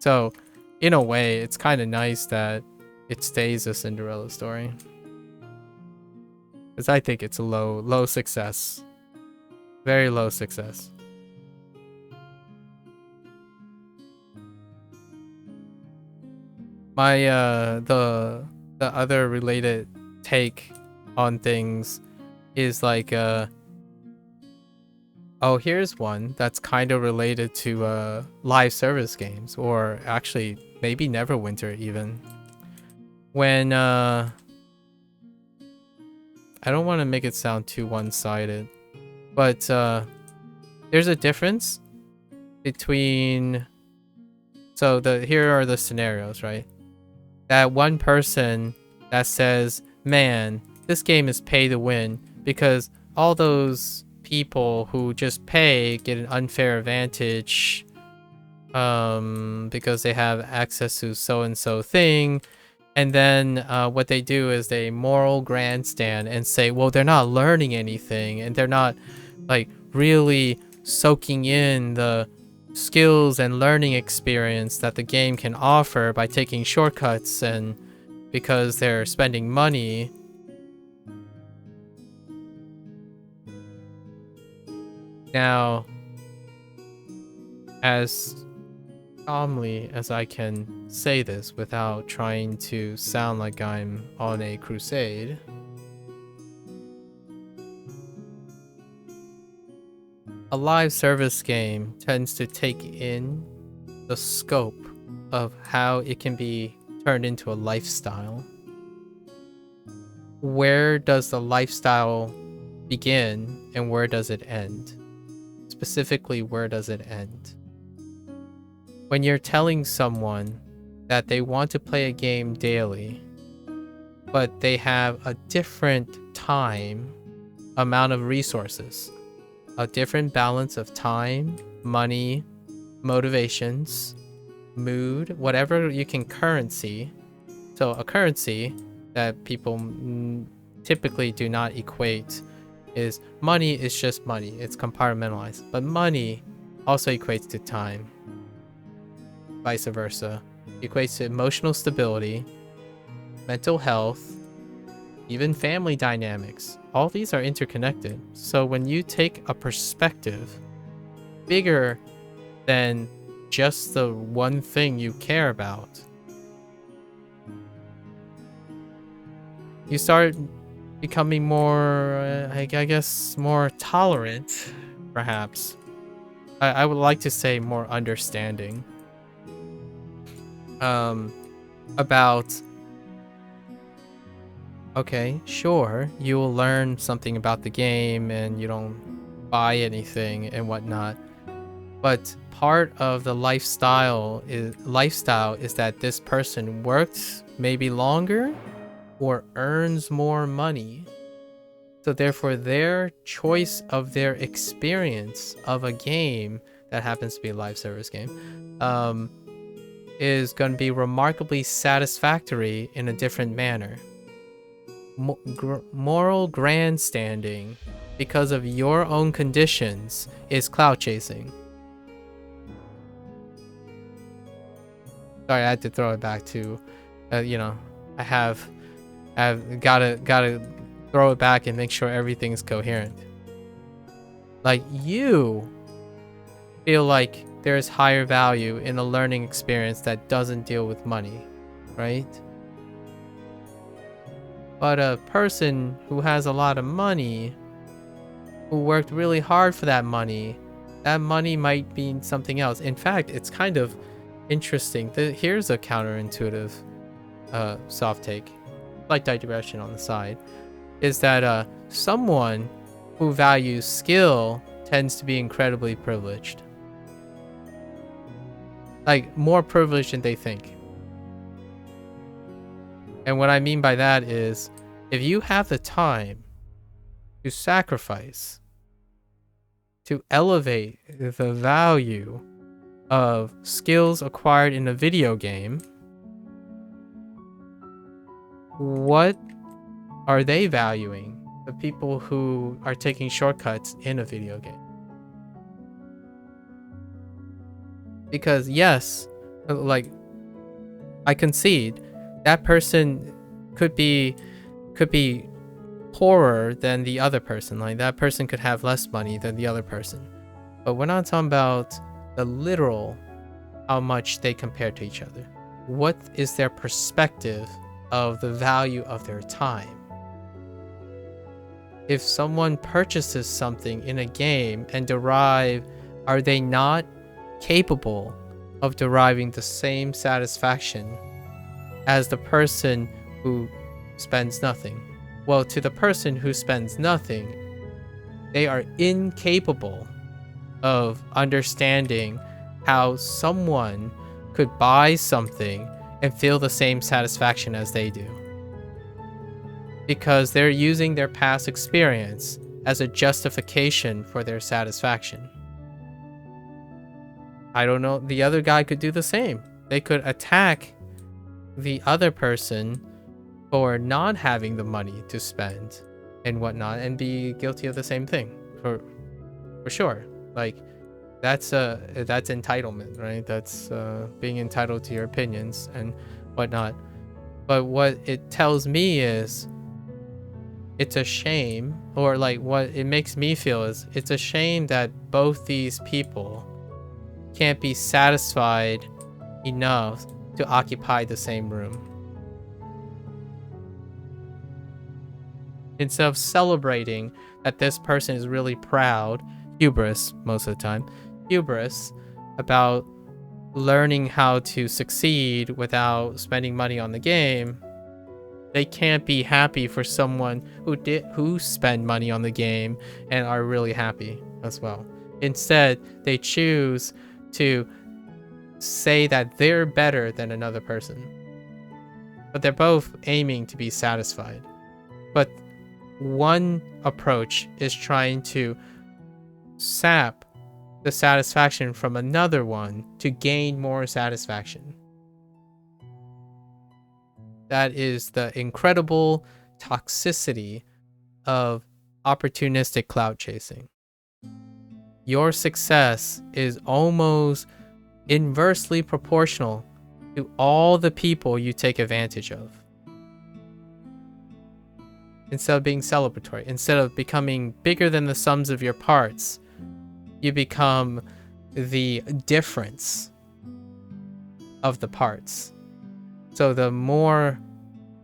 So, in a way, it's kind of nice that it stays a Cinderella story. Because I think it's a low success. Very low success. My the other related take on things is like oh, here's one that's kind of related to live service games, or actually maybe Neverwinter even. When I don't want to make it sound too one-sided, but there's a difference between, so here are the scenarios, right? That one person that says, man, this game is pay to win because all those people who just pay get an unfair advantage because they have access to so-and-so thing. And then what they do is they moral grandstand and say, well, they're not learning anything and they're not like really soaking in the skills and learning experience that the game can offer by taking shortcuts, and because they're spending money. Now, as calmly as I can say this without trying to sound like I'm on a crusade, a live service game tends to take in the scope of how it can be turned into a lifestyle. Where does the lifestyle begin and where does it end? Specifically, where does it end? When you're telling someone that they want to play a game daily, but they have a different time, amount of resources, a different balance of time, money, motivations, mood, whatever you can currency. So a currency that people typically do not equate is money is just money. It's compartmentalized. But money also equates to time. Vice versa. It equates to emotional stability, mental health, even family dynamics. All these are interconnected. So when you take a perspective bigger than just the one thing you care about, you start becoming more, I guess, more tolerant, perhaps. I would like to say more understanding about, okay, sure, you will learn something about the game and you don't buy anything and whatnot, but part of the lifestyle is that this person worked maybe longer or earns more money. So therefore their choice of their experience of a game that happens to be a live service game is going to be remarkably satisfactory in a different manner. Moral grandstanding because of your own conditions is clout chasing. Sorry, I had to throw it back to, you know, I've gotta throw it back and make sure everything's coherent. Like, you feel like there's higher value in a learning experience that doesn't deal with money, right? But a person who has a lot of money, who worked really hard for that money might mean something else. In fact, it's kind of interesting. Here's a counterintuitive soft take. slight digression on the side, is that someone who values skill tends to be incredibly privileged. Like, more privileged than they think. And what I mean by that is, if you have the time to sacrifice, to elevate the value of skills acquired in a video game, what are they valuing? The people who are taking shortcuts in a video game. Because yes, like, I concede that person could be poorer than the other person. Like, that person could have less money than the other person. But we're not talking about the literal, how much they compare to each other. What is their perspective of the value of their time? If someone purchases something in a game and are they not capable of deriving the same satisfaction as the person who spends nothing? Well, to the person who spends nothing, they are incapable of understanding how someone could buy something and feel the same satisfaction as they do. Because they're using their past experience as a justification for their satisfaction. I don't know, the other guy could do the same. They could attack the other person for not having the money to spend and whatnot, and be guilty of the same thing for sure. Like, that's entitlement, right? That's being entitled to your opinions and whatnot. But what it tells me is, it's a shame, or like what it makes me feel is, it's a shame that both these people can't be satisfied enough to occupy the same room. Instead of celebrating that this person is really proud, hubris most of the time, hubris about learning how to succeed without spending money on the game, they can't be happy for someone who spend money on the game and are really happy as well. Instead, they choose to say that they're better than another person. But they're both aiming to be satisfied. But one approach is trying to sap the satisfaction from another one to gain more satisfaction. That is the incredible toxicity of opportunistic clout chasing. Your success is almost inversely proportional to all the people you take advantage of. Instead of being celebratory, instead of becoming bigger than the sums of your parts, you become the difference of the parts. So the more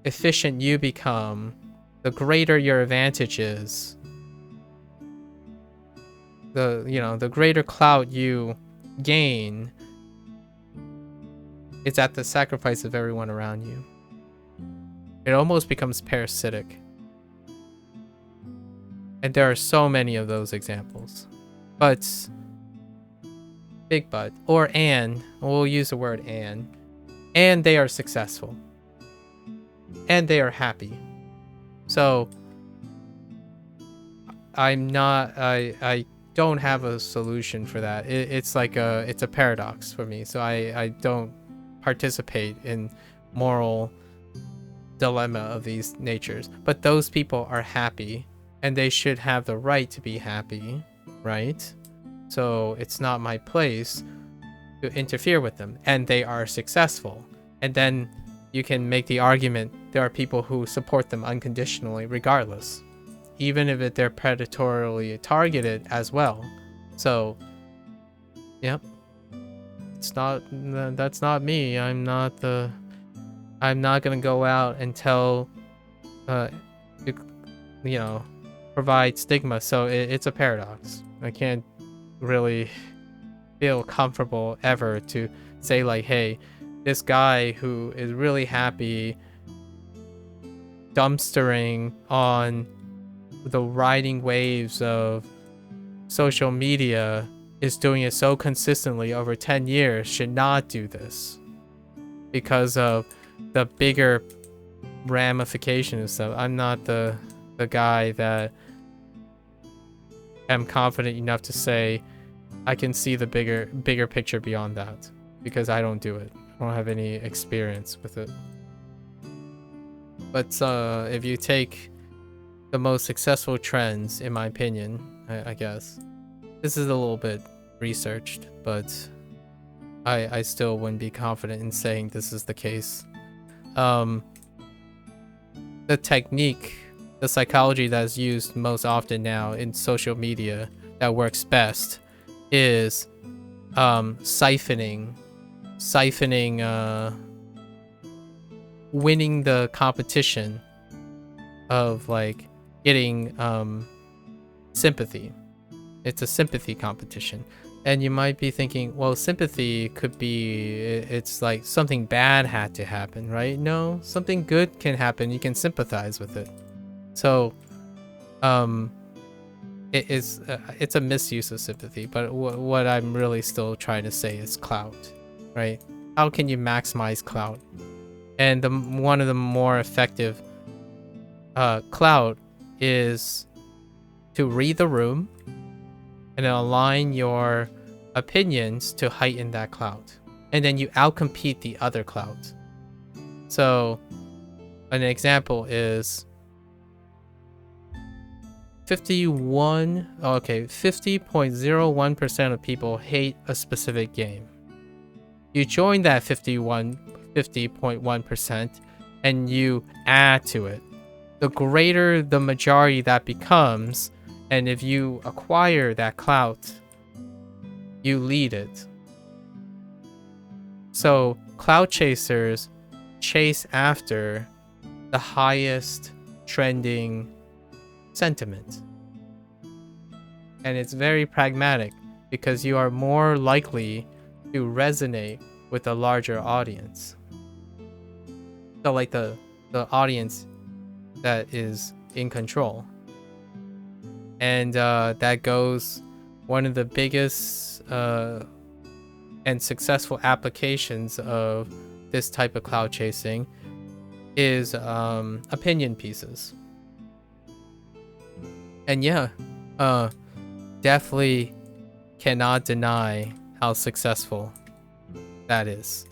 efficient you become, the greater your advantage is. The greater clout you gain, it's at the sacrifice of everyone around you. It almost becomes parasitic. And there are so many of those examples. But, big but, or and, we'll use the word and they are successful. And they are happy. So, I don't have a solution for that. It's a paradox for me. So I don't participate in moral dilemma of these natures. But those people are happy, and they should have the right to be happy, right? So it's not my place to interfere with them, and they are successful. And then you can make the argument there are people who support them unconditionally regardless, even if they're predatorily targeted as well. So, yep, that's not me. I'm not gonna go out and tell, provide stigma. So it's a paradox. I can't really feel comfortable ever to say like, hey, this guy who is really happy dumpstering on the riding waves of social media is doing it so consistently over 10 years should not do this because of the bigger ramifications and stuff. I'm not the guy that am confident enough to say I can see the bigger picture beyond that, because I don't do it. I don't have any experience with it. But if you take the most successful trends, in my opinion, I guess this is a little bit researched, but I still wouldn't be confident in saying this is the case. The technique, the psychology that's used most often now in social media that works best is siphoning, winning the competition of like getting sympathy. It's a sympathy competition. And you might be thinking, well, sympathy could be, it's like something bad had to happen, right? No, something good can happen. You can sympathize with it. So, it's a misuse of sympathy. But what I'm really still trying to say is clout, right? How can you maximize clout? And one of the more effective clout is to read the room and then align your opinions to heighten that clout. And then you outcompete the other clout. So an example is 50.01% of people hate a specific game. You join that 50.1% and you add to it. The greater the majority that becomes, and if you acquire that clout, you lead it. So clout chasers chase after the highest trending sentiment. And it's very pragmatic because you are more likely to resonate with a larger audience. So like the audience that is in control. And that goes, one of the biggest and successful applications of this type of clout chasing is opinion pieces. And yeah, definitely cannot deny how successful that is.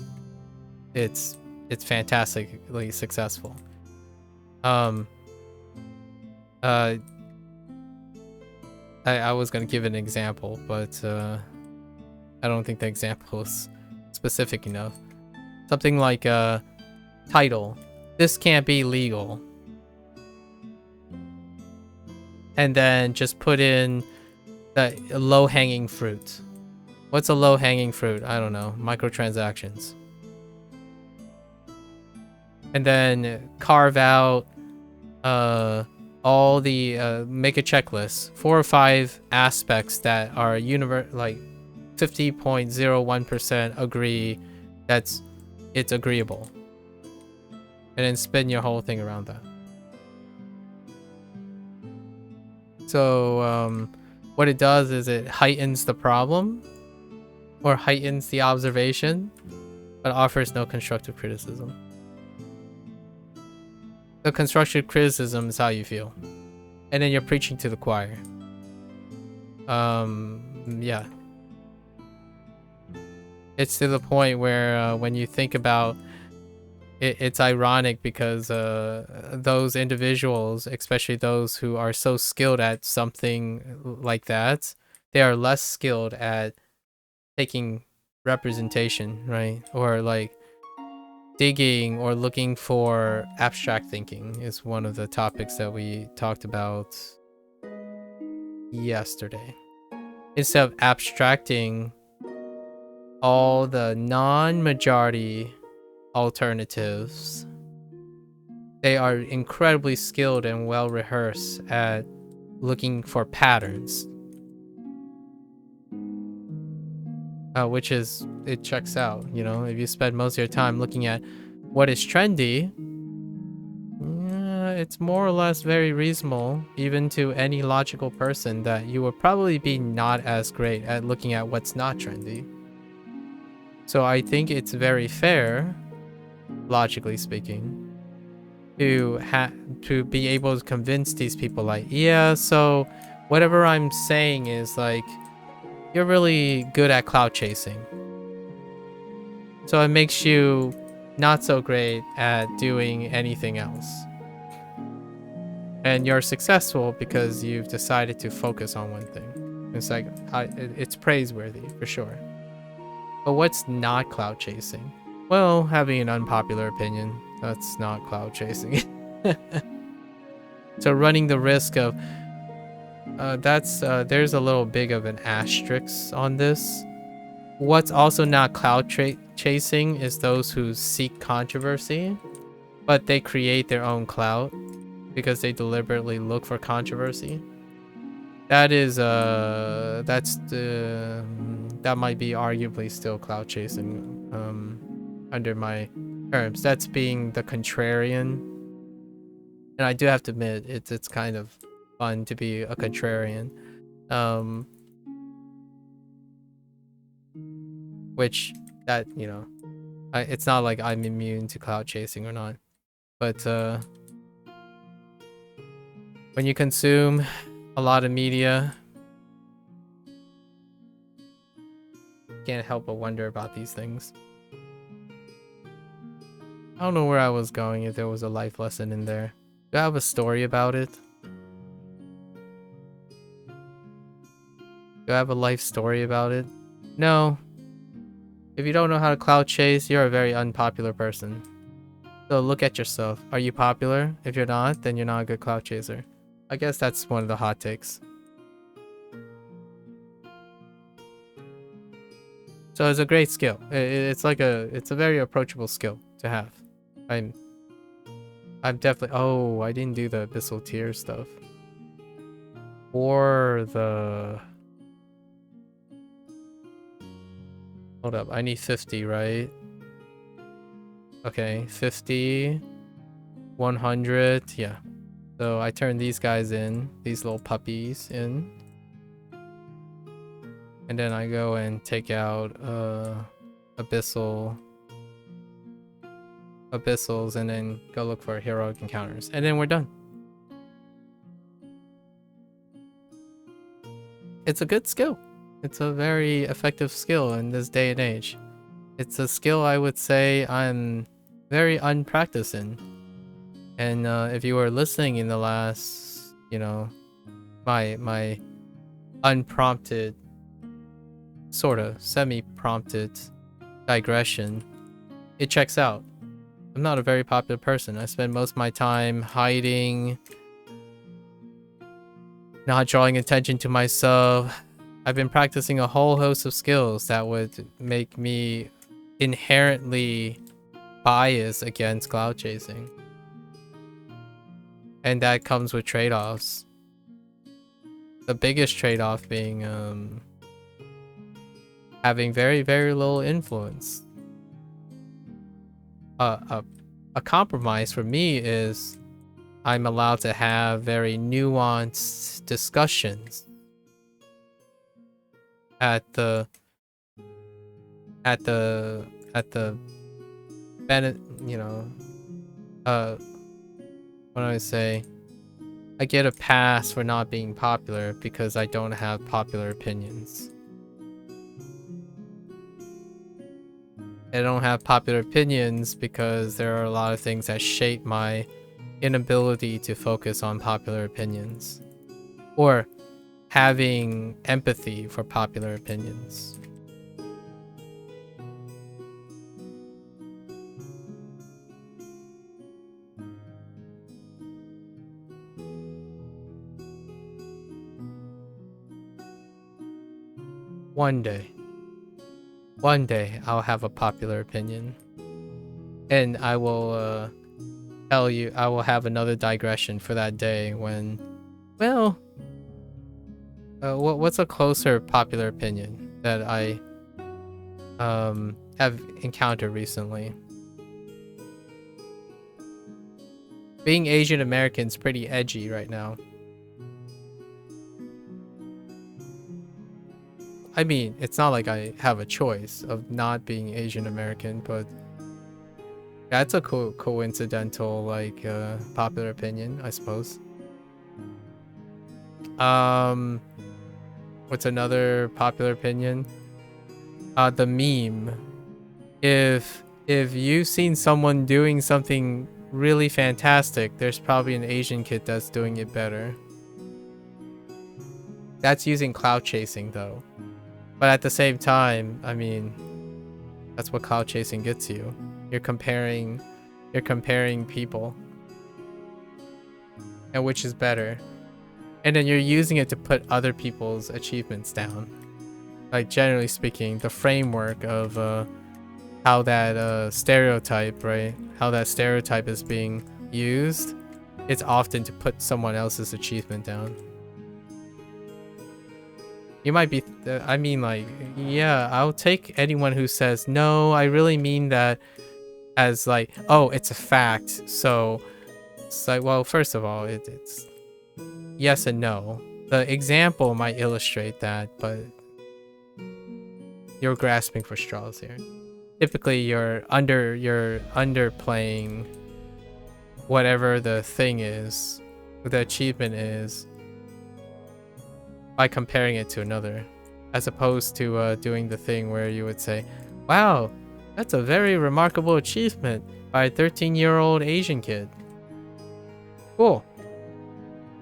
It's fantastically successful. I was gonna give an example, but I don't think the example is specific enough. Something like title, this can't be legal. And then just put in the low-hanging fruit. What's a low-hanging fruit? I don't know. Microtransactions. And then carve out all the make a checklist, 4 or 5 aspects that are like 50.01% agree it's agreeable, and then spin your whole thing around that. So what it does is it heightens the problem or heightens the observation, but offers no constructive criticism. The constructive criticism is how you feel, and then you're preaching to the choir. Yeah, it's to the point where when you think about it, it's ironic because those individuals, especially those who are so skilled at something like that, they are less skilled at taking representation, right? Or like digging or looking for abstract thinking is one of the topics that we talked about yesterday. Instead of abstracting all the non-majority alternatives, they are incredibly skilled and well rehearsed at looking for patterns, which is, it checks out. You know, if you spend most of your time looking at what is trendy, it's more or less very reasonable, even to any logical person, that you would probably be not as great at looking at what's not trendy. So I think it's very fair, logically speaking, to be able to convince these people, like, yeah, so whatever I'm saying is like, you're really good at cloud chasing, so it makes you not so great at doing anything else, and you're successful because you've decided to focus on one thing. It's like, it's praiseworthy for sure. But what's not cloud chasing? Well, having an unpopular opinion, that's not cloud chasing. So running the risk of there's a little big of an asterisk on this. What's also not cloud chasing is those who seek controversy, but they create their own clout because they deliberately look for controversy. That is that might be arguably still cloud chasing under my terms. That's being the contrarian. And I do have to admit, it's kind of fun to be a contrarian. Which, that, you know, it's not like I'm immune to cloud chasing or not. But when you consume a lot of media, you can't help but wonder about these things. I don't know where I was going, if there was a life lesson in there. Do I have a story about it? Do I have a life story about it? No. If you don't know how to cloud chase, you're a very unpopular person. So look at yourself. Are you popular? If you're not, then you're not a good cloud chaser. I guess that's one of the hot takes. So it's a great skill. It's a very approachable skill to have. I'm definitely... Oh, I didn't do the Abyssal Tier stuff. Or the... Hold up, I need 50, right? Okay, 50, 100, yeah. So I turn these guys in, these little puppies in. And then I go and take out Abyssals, and then go look for heroic encounters. And then we're done. It's a good skill. It's a very effective skill in this day and age. It's a skill I would say I'm very unpracticed in. And if you were listening in the last, you know, my unprompted, sort of semi-prompted digression, it checks out. I'm not a very popular person. I spend most of my time hiding, not drawing attention to myself. I've been practicing a whole host of skills that would make me inherently biased against cloud chasing. And that comes with trade-offs. The biggest trade-off being having very, very little influence. A compromise for me is I'm allowed to have very nuanced discussions at the you know, what do I say? I get a pass for not being popular because I don't have popular opinions. I don't have popular opinions because there are a lot of things that shape my inability to focus on popular opinions. Or having empathy for popular opinions. One day I'll have a popular opinion. And I will tell you, I will have another digression for that day when, well, what's a closer popular opinion that I have encountered recently? Being Asian American's pretty edgy right now. I mean, it's not like I have a choice of not being Asian American, but that's a coincidental, like, popular opinion, I suppose. What's another popular opinion? The meme. If you've seen someone doing something really fantastic, there's probably an Asian kid that's doing it better. That's using clout chasing though. But at the same time, I mean, that's what clout chasing gets you. You're comparing people. And which is better. And then you're using it to put other people's achievements down. Like, generally speaking, the framework of how that stereotype, right? How that stereotype is being used, it's often to put someone else's achievement down. You might be, I mean, like, yeah, I'll take anyone who says, no, I really mean that as like, oh, it's a fact. So it's like, well, first of all, it's yes and no. The example might illustrate that, but you're grasping for straws here. Typically, you're underplaying whatever the thing is, what the achievement is, by comparing it to another, as opposed to doing the thing where you would say, wow, that's a very remarkable achievement by a 13-year-old Asian kid. Cool.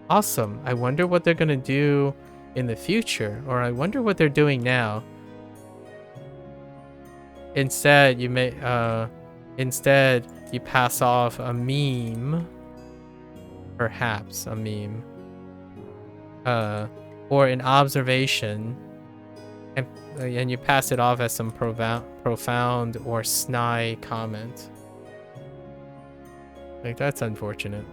Awesome. I wonder what they're gonna do in the future, or I wonder what they're doing now. Instead, you pass off a meme, perhaps a meme, or an observation, and you pass it off as some profound or snide comment. Like, that's unfortunate.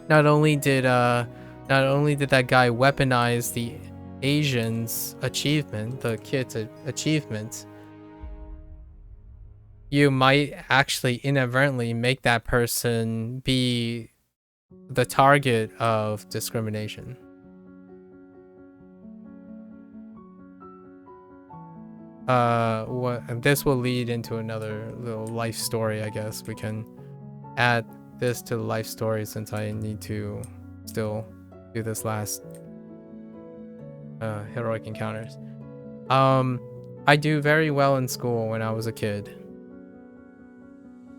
Not only did that guy weaponize the Asian's achievement, the kid's achievement, you might actually inadvertently make that person be the target of discrimination. This will lead into another little life story, I guess. We can add this to the life story since I need to still do this last heroic encounters. I do very well in school when I was a kid.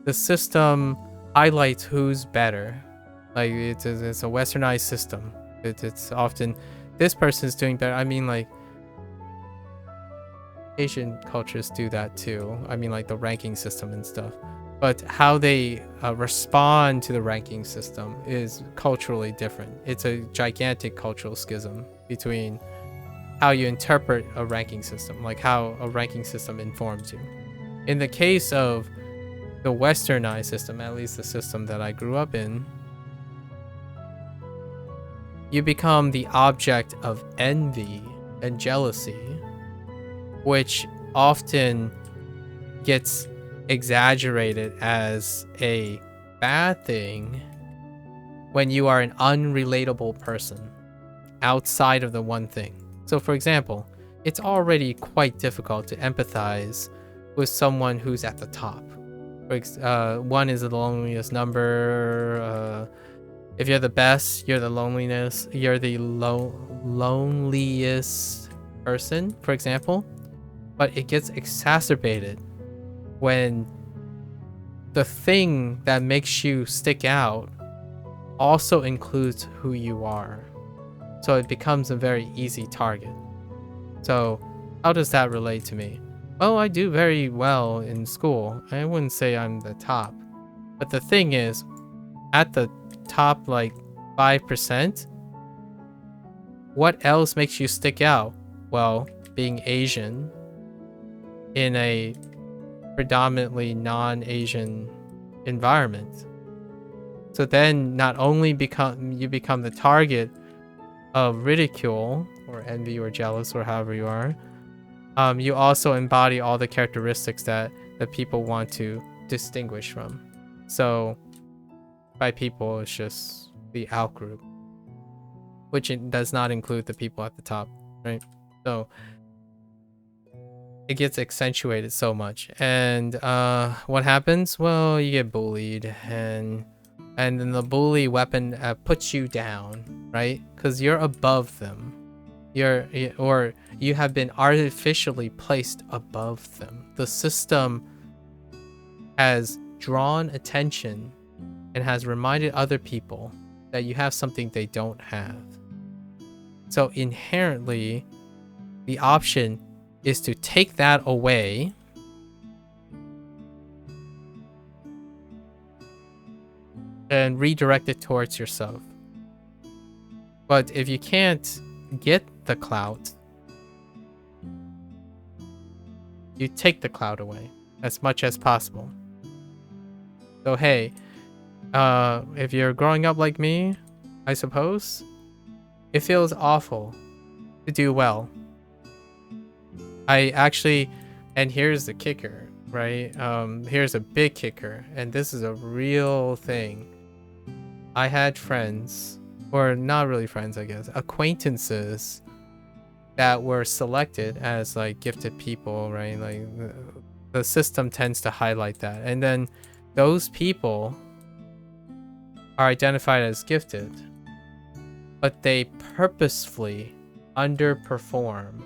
The system highlights who's better. Like, it's a westernized system. It's often this person's doing better. I mean, like, Asian cultures do that too. I mean, like the ranking system and stuff. But how they respond to the ranking system is culturally different. It's a gigantic cultural schism between how you interpret a ranking system, like how a ranking system informs you. In the case of the westernized system, at least the system that I grew up in, you become the object of envy and jealousy, which often gets exaggerated as a bad thing when you are an unrelatable person outside of the one thing. So, for example, it's already quite difficult to empathize with someone who's at the top. One is the loneliest number. If you're the best, you're the loneliest person, for example. But it gets exacerbated when the thing that makes you stick out also includes who you are. So it becomes a very easy target. So how does that relate to me? Well, I do very well in school. I wouldn't say I'm the top. But the thing is, at the top, like 5%, what else makes you stick out? Well, being Asian in a predominantly non-Asian environment. So then not only you become the target of ridicule or envy or jealous or however you are, you also embody all the characteristics that people want to distinguish from. So By people, it's just the out group, which it does not include the people at the top, right? So it gets accentuated so much. And what happens? Well, you get bullied, and then the bully weapon puts you down, right? Because you're above them. Or you have been artificially placed above them. The system has drawn attention and has reminded other people that you have something they don't have. So inherently, the option is to take that away and redirect it towards yourself. But if you can't get the clout, you take the clout away as much as possible. So hey, if you're growing up like me, I suppose, it feels awful to do well. I actually, and here's the kicker, right? Here's a big kicker, and this is a real thing. I had friends, or not really friends, I guess, acquaintances that were selected as like gifted people, right? Like the system tends to highlight that. And then those people are identified as gifted, but they purposefully underperform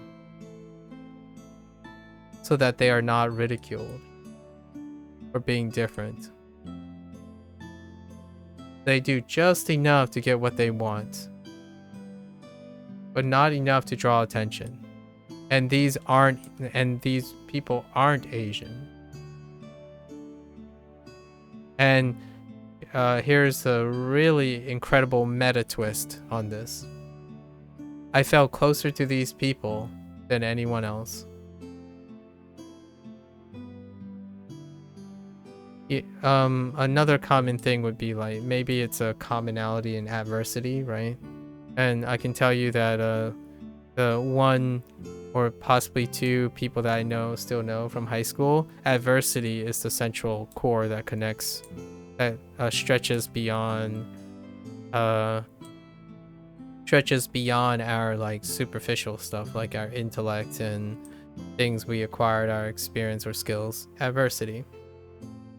so that they are not ridiculed for being different. They do just enough to get what they want, but not enough to draw attention. And these people aren't Asian. And here's a really incredible meta twist on this. I felt closer to these people than anyone else. Another common thing would be like, maybe it's a commonality in adversity, right? And I can tell you that the one or possibly two people that I still know from high school, adversity is the central core that connects, that stretches beyond our like superficial stuff, like our intellect and things we acquired, our experience or skills. Adversity.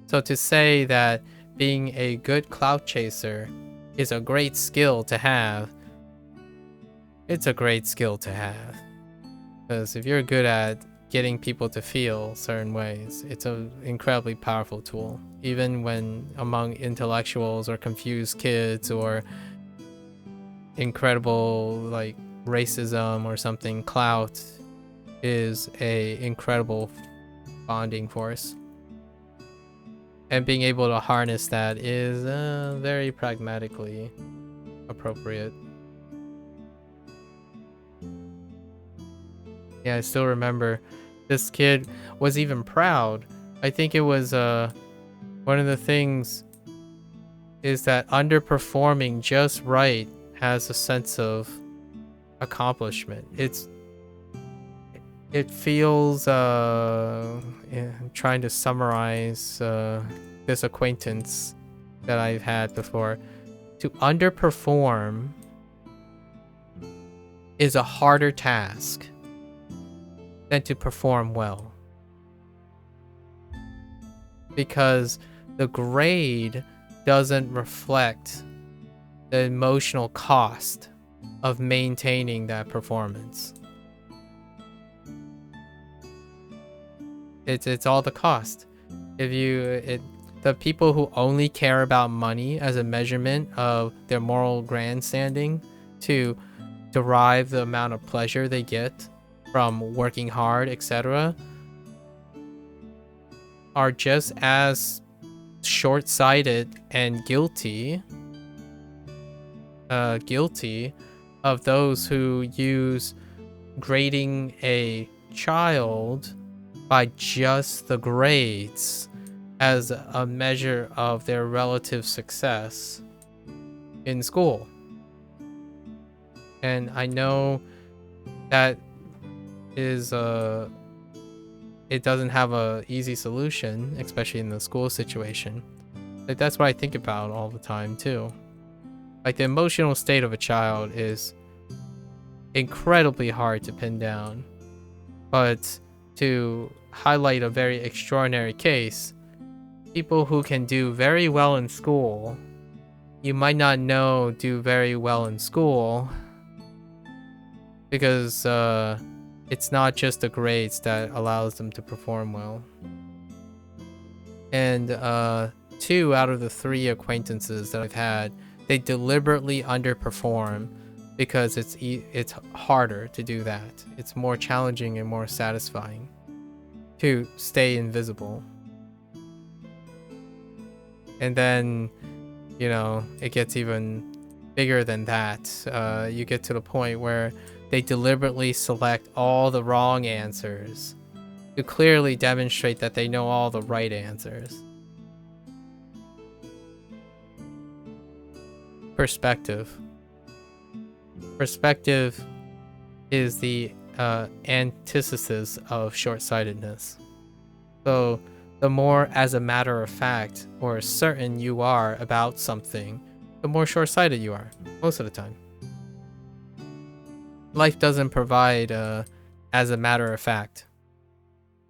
So to say that being a good clout chaser is a great skill to have, it's a great skill to have. Because if you're good at getting people to feel certain ways, it's an incredibly powerful tool. Even when among intellectuals or confused kids or incredible like racism or something, clout is a incredible bonding force. And being able to harness that is very pragmatically appropriate. Yeah, I still remember this kid was even proud. I think it was one of the things is that underperforming just right has a sense of accomplishment. It feels I'm trying to summarize this acquaintance that I've had before. To underperform is a harder task than to perform well, because the grade doesn't reflect the emotional cost of maintaining that performance. It's all the cost. The people who only care about money as a measurement of their moral grandstanding to derive the amount of pleasure they get from working hard, etc., are just as short-sighted and guilty of those who use grading a child by just the grades as a measure of their relative success in school. And I know that is it doesn't have a easy solution, especially in the school situation, Like, that's what I think about all the time too. Like, the emotional state of a child is incredibly hard to pin down. But to highlight a very extraordinary case, people who can do very well in school, you might not know do very well in school because it's not just the grades that allows them to perform well. And 2 out of the 3 acquaintances that I've had, they deliberately underperform because it's harder to do that. It's more challenging and more satisfying to stay invisible. And then, you know, it gets even bigger than that. You get to the point where they deliberately select all the wrong answers to clearly demonstrate that they know all the right answers. Perspective. Perspective is the antithesis of short-sightedness. So the more as a matter of fact or certain you are about something, the more short-sighted you are, most of the time. Life doesn't provide as a matter of fact.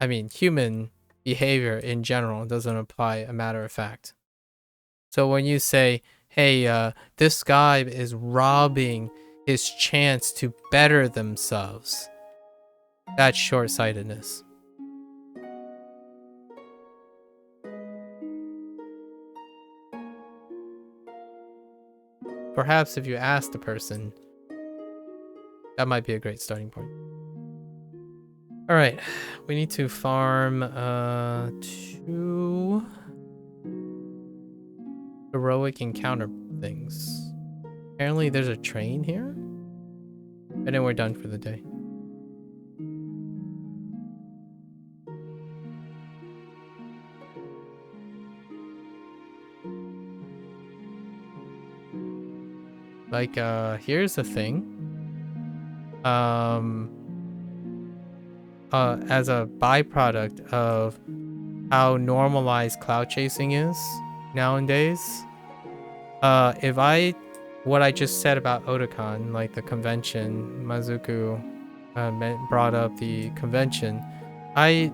I mean, human behavior in general doesn't apply a matter of fact. So when you say, hey, this guy is robbing his chance to better themselves, that's short-sightedness. Perhaps if you ask the person, that might be a great starting point. All right, we need to farm 2 heroic encounter things. Apparently there's a train here, and then we're done for the day. Like, here's the thing. As a byproduct of how normalized cloud chasing is nowadays, what I just said about Otakon, like the convention, Mazuku brought up the convention. I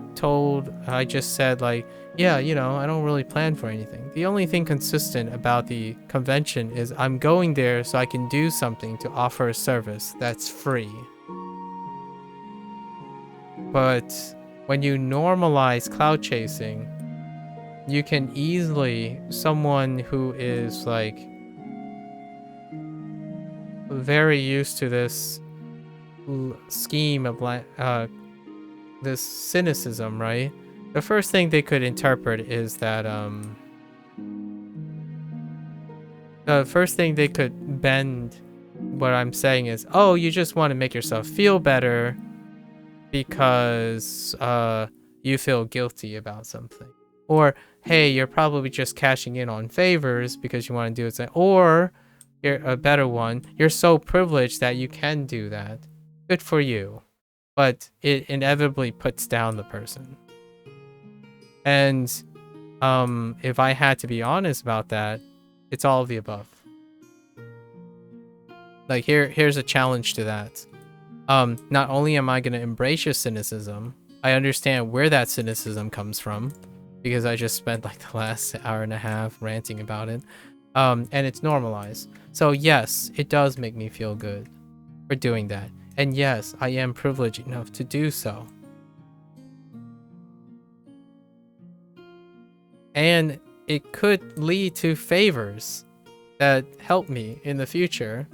just said, like, yeah, you know, I don't really plan for anything. The only thing consistent about the convention is I'm going there so I can do something to offer a service that's free. But when you normalize cloud chasing, you can easily, someone who is like very used to this scheme of this cynicism, right? The first thing they could interpret is that the first thing they could bend what I'm saying is, oh, you just want to make yourself feel better because you feel guilty about something. Or, hey, you're probably just cashing in on favors because you want to do it. Or, you're a better one, you're so privileged that you can do that. Good for you. But it inevitably puts down the person. And if I had to be honest about that, it's all of the above. Like, here's a challenge to that. Not only am I going to embrace your cynicism, I understand where that cynicism comes from, because I just spent like the last hour and a half ranting about it. And it's normalized. So yes, it does make me feel good for doing that. And yes, I am privileged enough to do so. And it could lead to favors that help me in the future.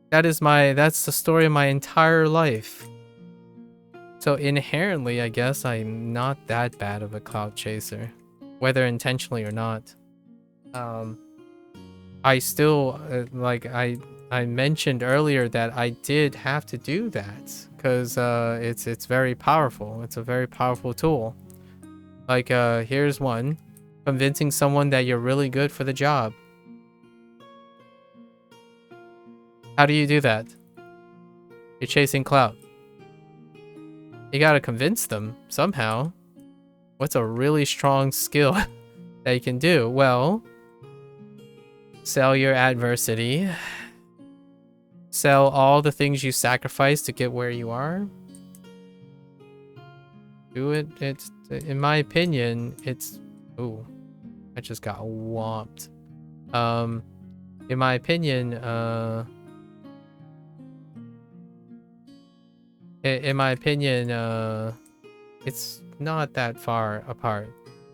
That's the story of my entire life. So inherently, I guess I'm not that bad of a cloud chaser, whether intentionally or not. I still, I mentioned earlier that I did have to do that because it's very powerful. It's a very powerful tool. Like, here's one. Convincing someone that you're really good for the job. How do you do that? You're chasing clout. You gotta convince them somehow. What's a really strong skill that you can do. Well, sell your adversity. Sell all the things you sacrificed to get where you are. Do it. It's, in my opinion, it's... Ooh, I just got whomped. In my opinion, it's not that far apart,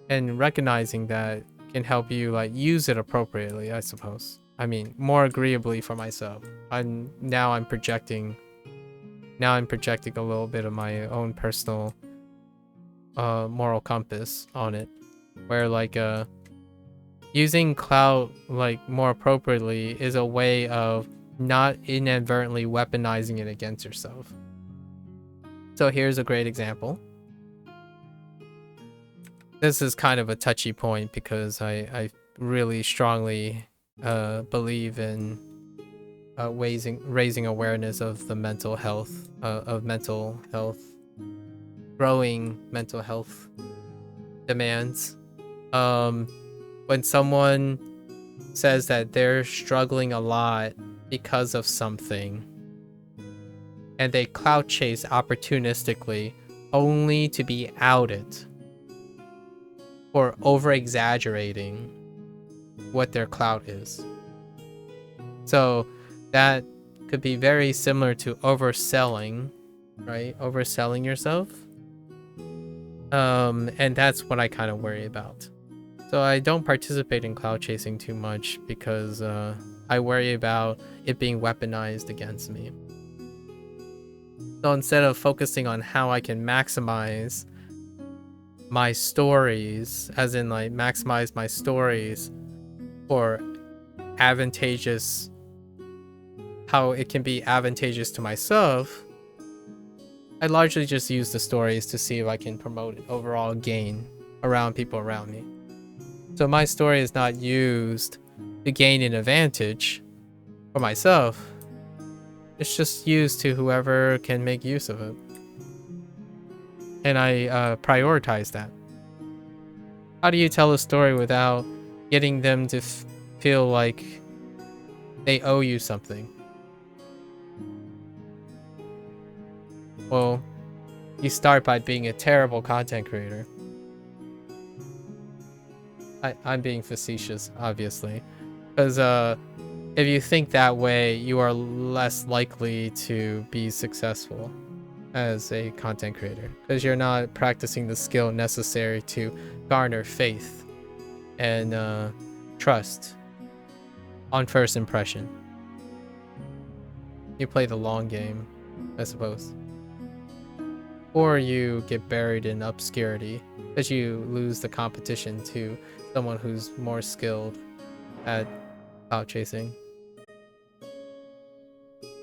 and recognizing that can help you like use it appropriately, I suppose. I mean, more agreeably for myself. I'm projecting a little bit of my own personal moral compass on it, where like using Clout like more appropriately is a way of not inadvertently weaponizing it against yourself. So here's a great example. This is kind of a touchy point because I really strongly believe in raising awareness of the mental health, growing mental health demands. When someone says that they're struggling a lot because of something, and they clout chase opportunistically only to be outed for over-exaggerating what their clout is. So that could be very similar to overselling, right? Overselling yourself. And that's what I kind of worry about. So I don't participate in clout chasing too much because I worry about it being weaponized against me. So instead of focusing on how I can maximize my stories, as in like maximize my stories for advantageous, how it can be advantageous to myself, I largely just use the stories to see if I can promote overall gain around people around me. So my story is not used to gain an advantage for myself. It's just used to whoever can make use of it. And I prioritize that. How do you tell a story without getting them to feel like they owe you something? Well, you start by being a terrible content creator. I'm being facetious, obviously. Because if you think that way, you are less likely to be successful as a content creator. Because you're not practicing the skill necessary to garner faith and trust on first impression. You play the long game, I suppose. Or you get buried in obscurity because you lose the competition to someone who's more skilled at clout chasing.